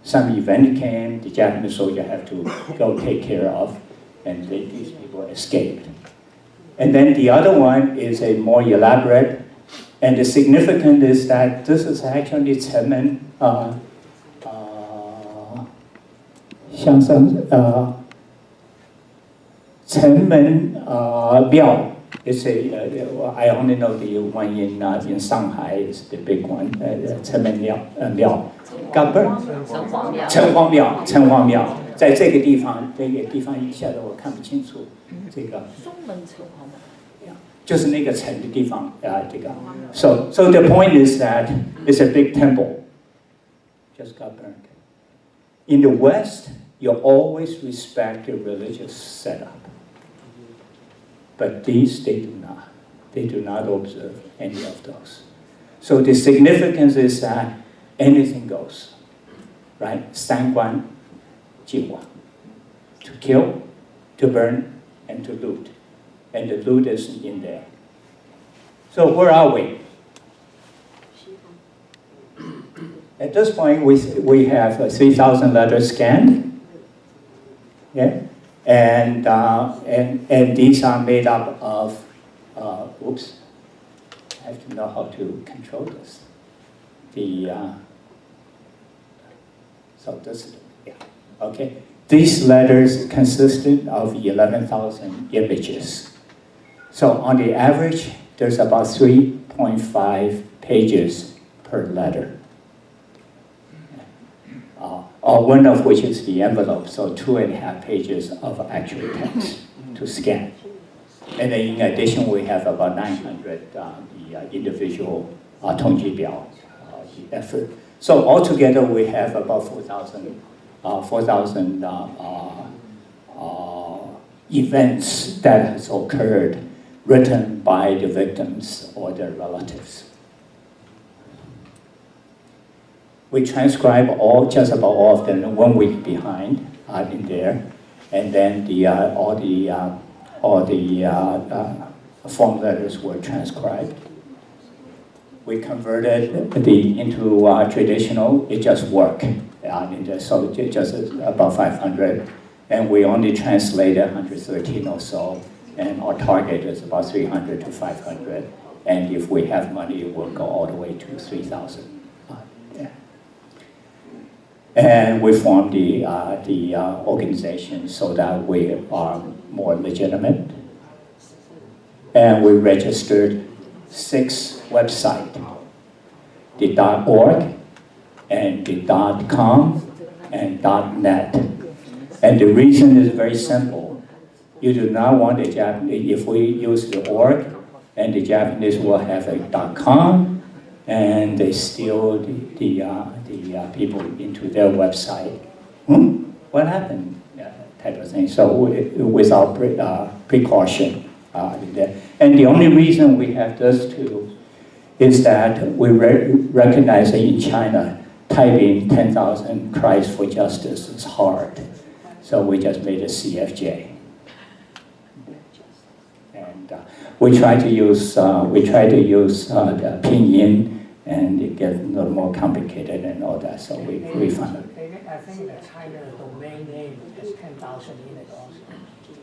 Some event came, the Japanese soldier had to go take care of, and these people escaped. And then the other one is a more elaborate, and the significance is that this is actually 城门庙. It's I only know the one in Shanghai is the big one. 城门庙 got burned. 城隍庙在这个地方一下子我看不清楚这个。松门城隍庙。就是那个城的地方这个。So the point is that it's a big temple. Just got burned. In the West, you always respect the religious setup. But these, they do not. They do not observe any of those. So the significance is that anything goes, right? 三官计划, to kill, to burn, and to loot. And the loot is in there. So where are we? At this point, we have 3,000 letters scanned. Yeah? And these are made up of, oops, I have to know how to control this. So this, yeah, okay. These letters consisted of 11,000 images. So on the average, there's about 3.5 pages per letter. One of which is the envelope, so 2.5 pages of actual text to scan. And then in addition, we have about 900 the individual 统计表 effort. So altogether, we have about 4,000 events that has occurred, written by the victims or their relatives. We transcribe just about all of them 1 week behind in there, and then all the form letters were transcribed. We converted into traditional. It just worked, so it just about 500, and we only translated 113 or so, and our target is about 300 to 500, and if we have money, we'll go all the way to 3,000. And we formed the organization so that we are more legitimate. And we registered 6 websites, the .org and the .com and .net. And the reason is very simple. You do not want the Japanese, if we use the .org, and the Japanese will have a .com, and they steal the people into their website. What happened? Type of thing. So without precaution. And the only reason we have this too is that we recognize that in China, typing 10,000 cries for justice is hard. So we just made a CFJ. And we try to use the pinyin, and it gets a little more complicated and all that. So we found it. I think that China domain name is 10,000 in it also.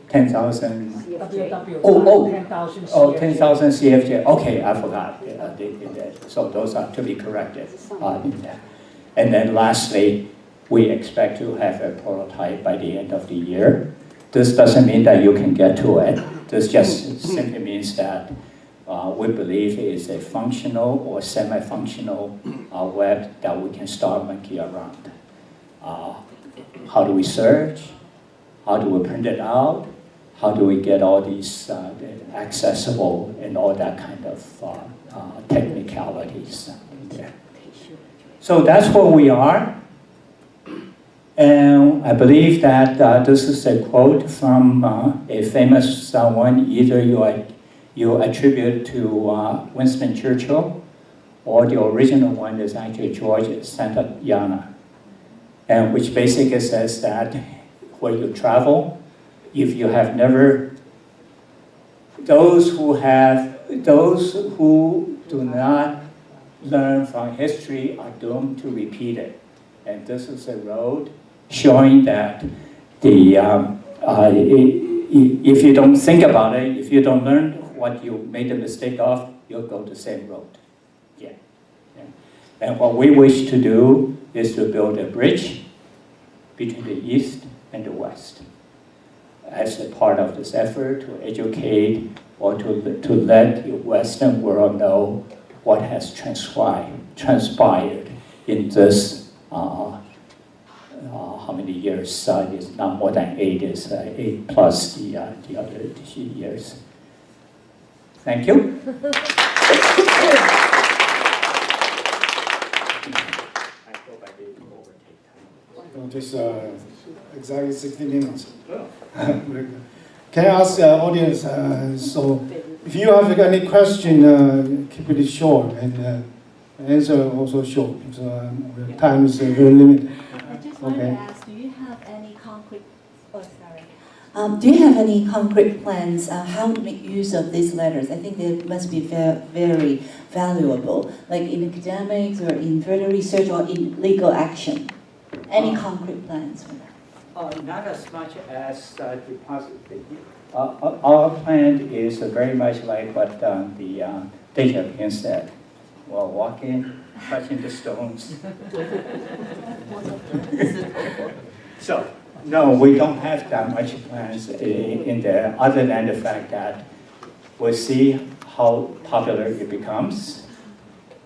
10,000. www. 10,000 Oh, 10,000 CFJ. Okay, I forgot. So those are to be corrected. And then lastly, we expect to have a prototype by the end of the year. This doesn't mean that you can get to it. This just simply means that we believe it's a functional or semi-functional web that we can start monkey around. How do we search? How do we print it out? How do we get all these accessible and all that kind of technicalities in there? So that's where we are. And I believe that this is a quote from a famous one. Either you attribute to Winston Churchill, or the original one is actually George Santayana, and which basically says that where you travel, if you have never, those who do not learn from history are doomed to repeat it. And this is a road showing that if you don't think about it, if you don't learn what you made the mistake of, you'll go the same road. Yeah. And what we wish to do is to build a bridge between the East and the West as a part of this effort to educate or to let the Western world know what has transpired in this, how many years? It's not more than 8, it's 8 plus the other years. Thank you. Just exactly 60 minutes. Can I ask the audience, so if you have any question, keep it short, and answer also short, because time is very limited. I just wanted to ask, do you have any concrete, do you have any concrete plans how to make use of these letters? I think they must be very valuable, like in academics or in further research or in legal action. Any concrete plans for that? Not as much as our plan is very much like what the Deja said. Well, walking, touching the stones. So, no, we don't have that much plans in there, other than the fact that we'll see how popular it becomes.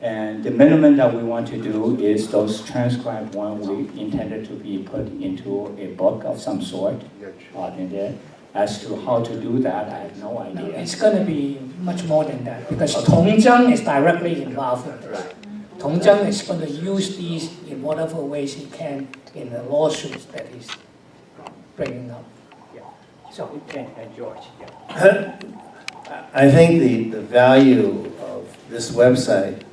And the minimum that we want to do is those transcribed ones we intended to be put into a book of some sort in there. As to how to do that, I have no idea. No, it's going to be much more than that, because Tong Zheng is directly involved in this. Tong Zheng is going to use these in whatever ways he can in the lawsuits that he's bringing up. Yeah. So, and George, yeah. I think the value of this website,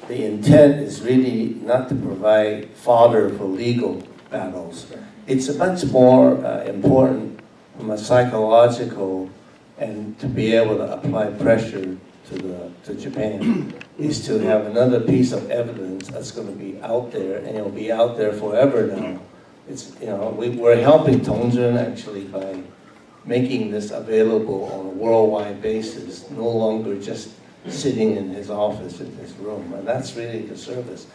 the intent is really not to provide fodder for legal battles. It's much more important from a psychological and to be able to apply pressure to Japan is to have another piece of evidence that's going to be out there, and it'll be out there forever now. It's, we're helping Tong Zheng actually by making this available on a worldwide basis, no longer just sitting in his office in his room, and that's really the service.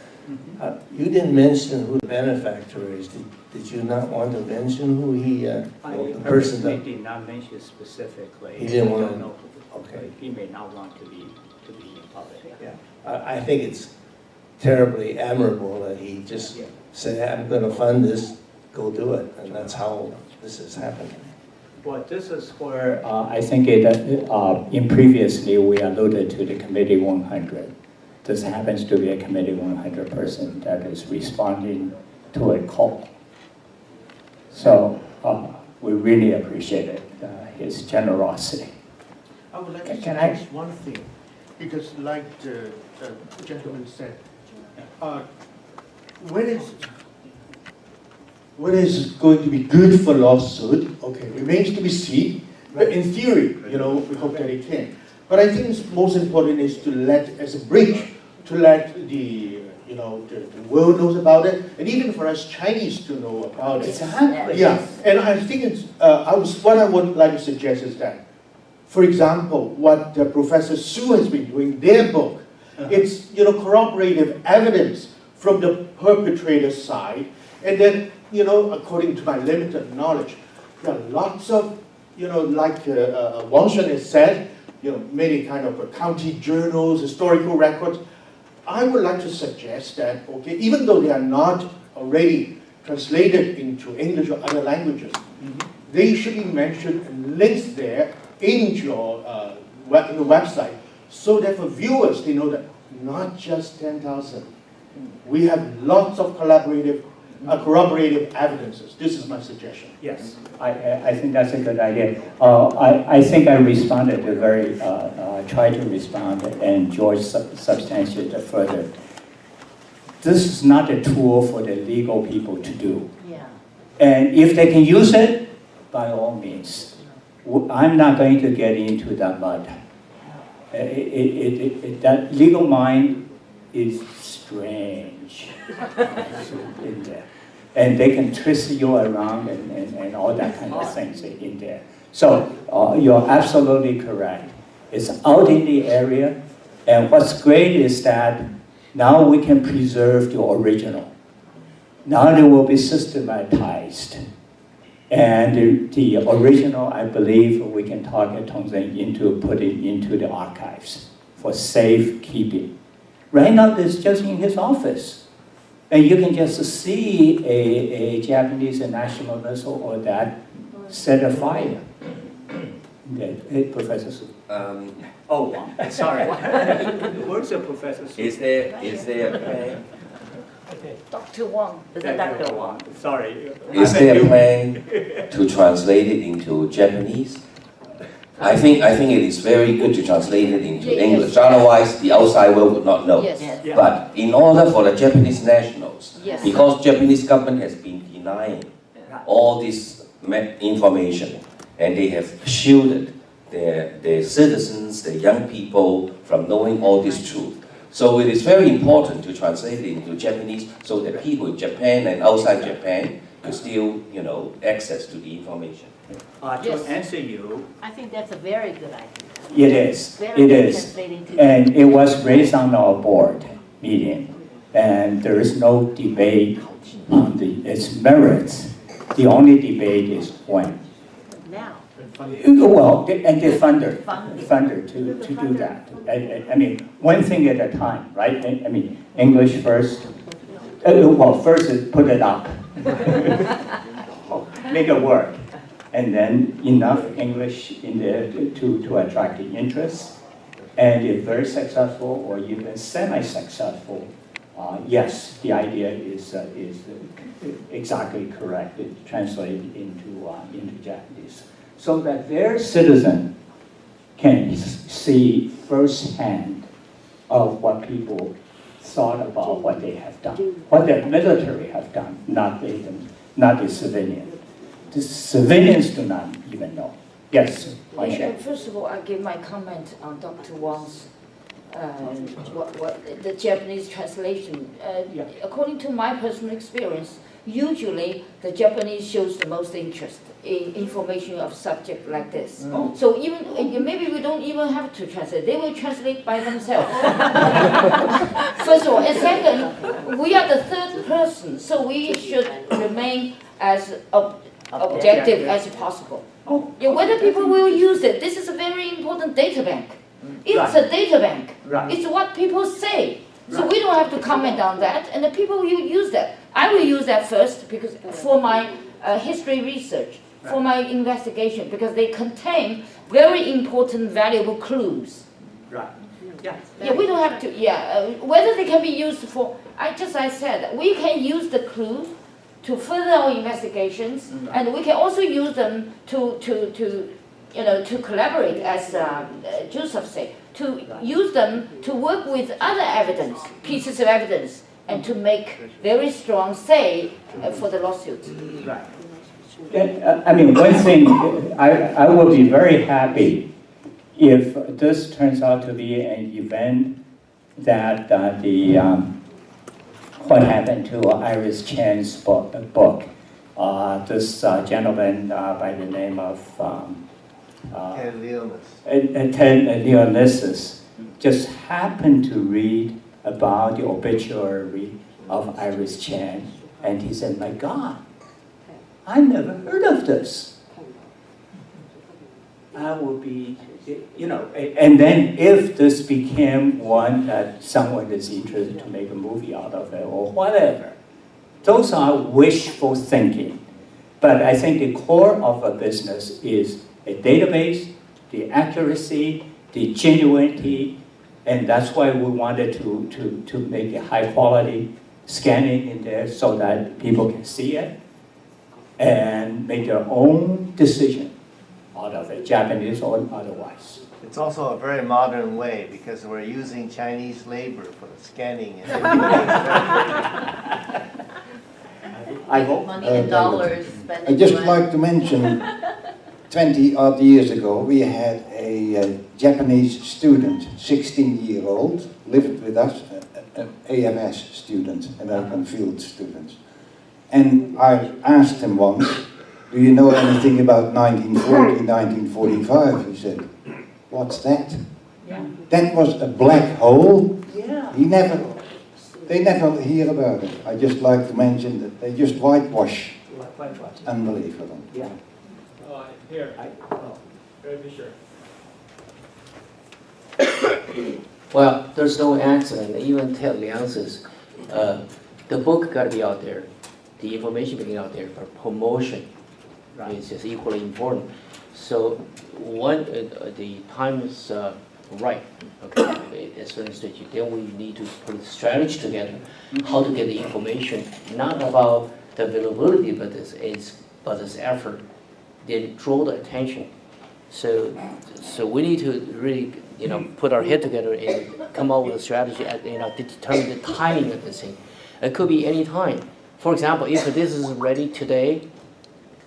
You didn't mention who the benefactor is. Did you not want to mention who he, the person He that? did not mention specifically. He didn't I want don't to- know. okay. He may not want to be in public. Yeah, I think it's terribly admirable that he just said, I'm going to fund this, go do it, and that's how this is happening. Well, this is where I think in previously we alluded to the Committee 100. This happens to be a Committee 100 person that is responding to a call. So we really appreciate his generosity. I would like to Can I- suggest one thing, because like the gentleman said, when is going to be good for lawsuit, okay, remains to be seen, but in theory, we hope that it can. But I think it's most important is to let, as a bridge, to let the world knows about it, and even for us Chinese to know about it. Exactly. Yeah, and I think it's, what I would like to suggest is that, for example, what Professor Su has been doing, their book, it's corroborative evidence from the perpetrator's side, and then according to my limited knowledge, there are lots of like Wang Shen has said, many kind of county journals, historical records. I would like to suggest that, okay, even though they are not already translated into English or other languages, they should be mentioned and linked there in your in the website, so that for viewers, they know that not just 10,000. We have lots of corroborative evidences. This is my suggestion. Yes, I think that's a good idea. I think I responded tried to respond, and George substantiated further. This is not a tool for the legal people to do. Yeah. And if they can use it, by all means. I'm not going to get into that mud. That legal mind is strange in there. And they can twist you around and all that kind of things in there. So you're absolutely correct. It's out in the area, and what's great is that now we can preserve the original. Now they will be systematized. And the original, I believe, we can target Tongzhen into putting into the archives for safekeeping. Right now, it's just in his office. And you can just see a Japanese nationalist or that set a fire. Hey, Professor Su. Sorry. Where's the Professor Su? Is there a plan? Dr. Wang. Dr. Wang. Sorry. Is there a plan to translate it into Japanese? I think it is very good to translate it into English. Otherwise, the outside world would not know. Yes. Yeah. But in order for the Japanese nationals, Yes. because Japanese government has been denying all this information, and they have shielded their citizens, their young people from knowing all this truth. So it is very important to translate it into Japanese so that people in Japan and outside Japan could still, access to the information. To answer you, I think that's a very good idea. it is. Very It good is. translating to- And it was raised on our board meeting, and there is no debate on its merits. The only debate is when. Now. Well, and the funder to do Funder. that. I mean, one thing at a time, right? I mean, English first. Well, first is put it up. Make it work. And then enough English in there to attract the interest. And if very successful or even semi-successful, yes, the idea is exactly correct. It translates into Japanese, so that their citizen can see firsthand of what people thought about what they have done, what the military have done, not the civilian. The civilians do not even know. Yes, First of all, I give my comment on Dr. Wang's the Japanese translation. According to my personal experience, usually the Japanese shows the most interest in information of subject like this. So even maybe we don't even have to translate; they will translate by themselves. First of all, and second, we are the third person, so we should remain as objective as possible. Yeah, whether people will use it, this is a very important data bank. It's a data bank. It's what people say. So we don't have to comment on that, and the people will use that. I will use that first because for my history research, for my investigation, because they contain very important, valuable clues. Yeah, we don't have to. Whether they can be used for, I said, we can use the clues to further our investigations, and we can also use them to collaborate, as Joseph said, to use them to work with other evidence, pieces of evidence, and to make very strong say for the lawsuit. I mean, one thing, I will be very happy if this turns out to be an event that what happened to Iris Chan's book. This gentleman by the name of Ted Leonis just happened to read about the obituary of Iris Chan, and he said, "My God, I never heard of this." I will be, and then if this became one that someone is interested to make a movie out of it or whatever, those are wishful thinking. But I think the core of a business is a database, the accuracy, the genuinity, and that's why we wanted to make a high quality scanning in there so that people can see it and make their own decision out of it, Japanese or otherwise. It's also a very modern way because we're using Chinese labor for the scanning. I hope. Money and dollars spent. I'd just like to mention 20 odd years ago, we had a Japanese student, 16-year-old, lived with us, an AFS student, American Field student. And I asked him once, "Do you know anything about 1940, 1945? He said, "What's that?" That was a black hole. They never hear about it. I just like to mention that they just whitewash. Unbelievable. Here. Very sure. Well, there's no accident. Even Ted Liang says, the book got to be out there. The information being out there for promotion is just equally important. So the time is right. Okay, as for instance, then we need to put a strategy together, how to get the information, not about the availability, but this effort. Then draw the attention. So we need to really, put our head together and come up with a strategy, to determine the timing of this thing. It could be any time. For example, if this is ready today,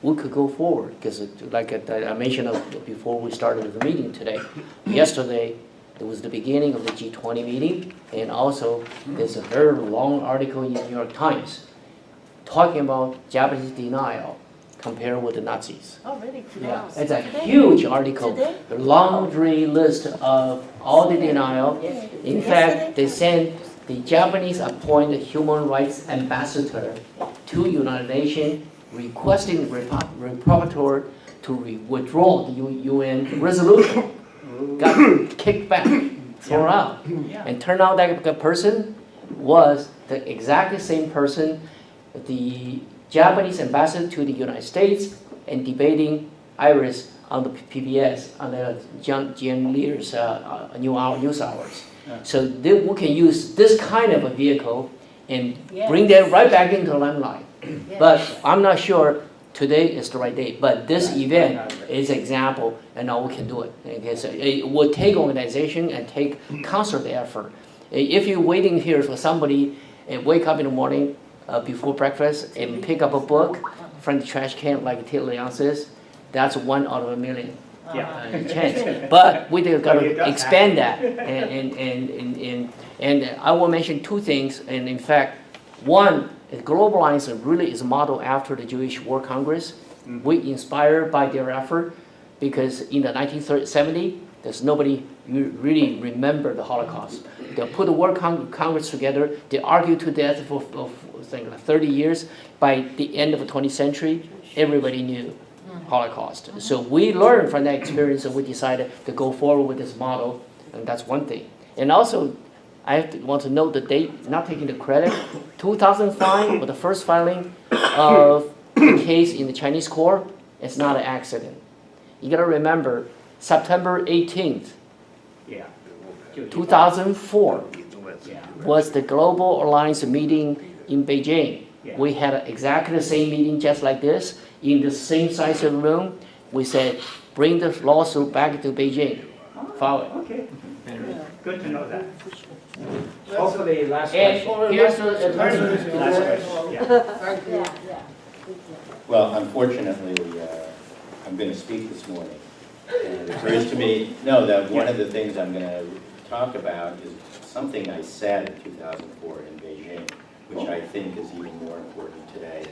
we could go forward because, like I mentioned before we started the meeting today, yesterday it was the beginning of the G20 meeting, and also there's a very long article in the New York Times talking about Japanese denial compared with the Nazis. Oh, really? Yeah, it's a huge article, a laundry list of all the denial. In fact, they sent the Japanese appointed human rights ambassador to United Nations requesting rapporteur to withdraw the UN resolution. Got kicked back, thrown out. And turned out that person was the exactly same person, the Japanese ambassador to the United States, and debating Iris on the PBS, on the Jan Lear's news hours. So we can use this kind of a vehicle and bring that right back into the limelight. But I'm not sure today is the right day. But this event is an example, and now we can do it. Okay, so it will take organization and take concerted effort. If you're waiting here for somebody and wake up in the morning before breakfast and pick up a book from the trash can, like Ted Liang says, that's 1 out of a million chance. But we got to expand that. And I will mention two things. And in fact, one, Global Alliance really is modeled after the Jewish War Congress. We inspired by their effort because in the 1970s, there's nobody really remember the Holocaust. They put the War Congress together. They argued to death for 30 years. By the end of the 20th century, everybody knew Holocaust. So we learned from that experience, and we decided to go forward with this model, and that's one thing. And also, I want to note the date, not taking the credit. 2005 was the first filing of the case in the Chinese court. It's not an accident. You got to remember, September 18th, 2004 was the Global Alliance meeting in Beijing. We had exactly the same meeting just like this, in the same size of room. We said, bring the lawsuit back to Beijing. File it. Okay. Good to know that. Hopefully, last And question. here's the Last question. Yeah. Well, unfortunately, I'm going to speak this morning. And it occurs to me, that one of the things I'm going to talk about is something I said in 2004 in Beijing, which I think is even more important today.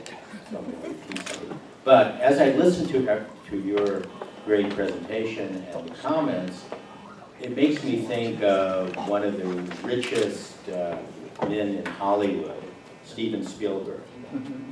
So I'm going to repeat something. But as I listened to your great presentation and the comments, it makes me think of one of the richest men in Hollywood, Steven Spielberg.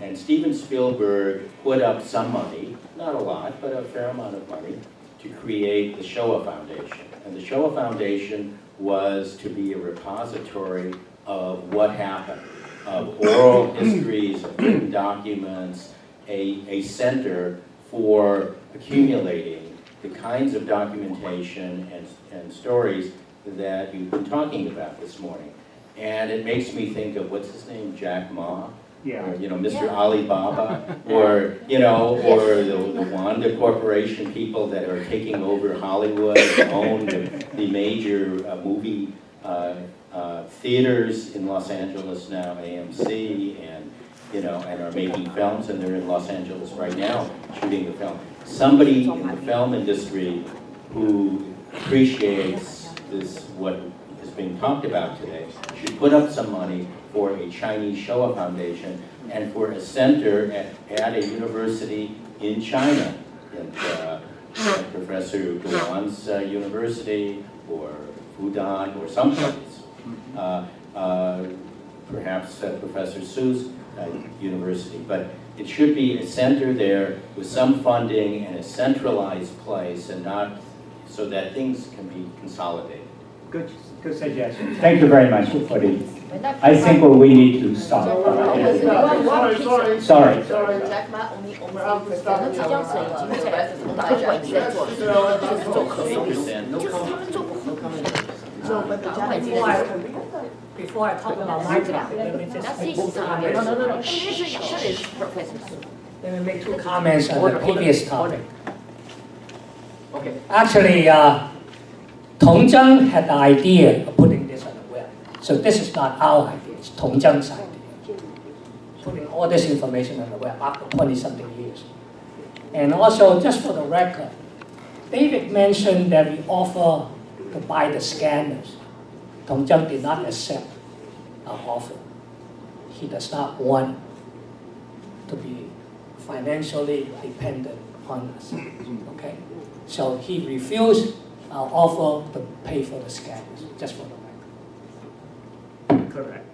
And Steven Spielberg put up some money, not a lot, but a fair amount of money, to create the Shoah Foundation. And the Shoah Foundation was to be a repository of what happened, of oral histories, of written documents, a center for accumulating the kinds of documentation and stories that you've been talking about this morning. And it makes me think of, what's his name, Jack Ma? Yeah. Or, Mr. Alibaba, or, or the Wanda Corporation people that are taking over Hollywood, own the major movie theaters in Los Angeles now, AMC, and, and are making films, and they're in Los Angeles right now shooting the film. Somebody in the film industry who appreciates what is being talked about today, should put up some money for a Chinese Shoah Foundation and for a center at a university in China, at Professor Guan's university, or Fudan, or someplace. Perhaps Professor Su's university. But it should be a center there with some funding and a centralized place, and not so that things can be consolidated. Good suggestion. Thank you very much for the. I think we need to stop. Sorry. Jack Ma only 聚焦者已经在大会里在做，就是做可说，就是他们做不好。So, but the Japanese. Before I talk about my topic, let me just make two comments. Let me make two comments on the previous topic. Okay. Actually, Tong Zhang had the idea of putting this on the web. So this is not our idea, it's Tong Zhang's idea. Putting all this information on the web after 20-something years. And also, just for the record, David mentioned that we offer to buy the scanners. Tong Zhang did not accept our offer. He does not want to be financially dependent on us. Okay? So he refused our offer to pay for the scanners, just for the record. Correct.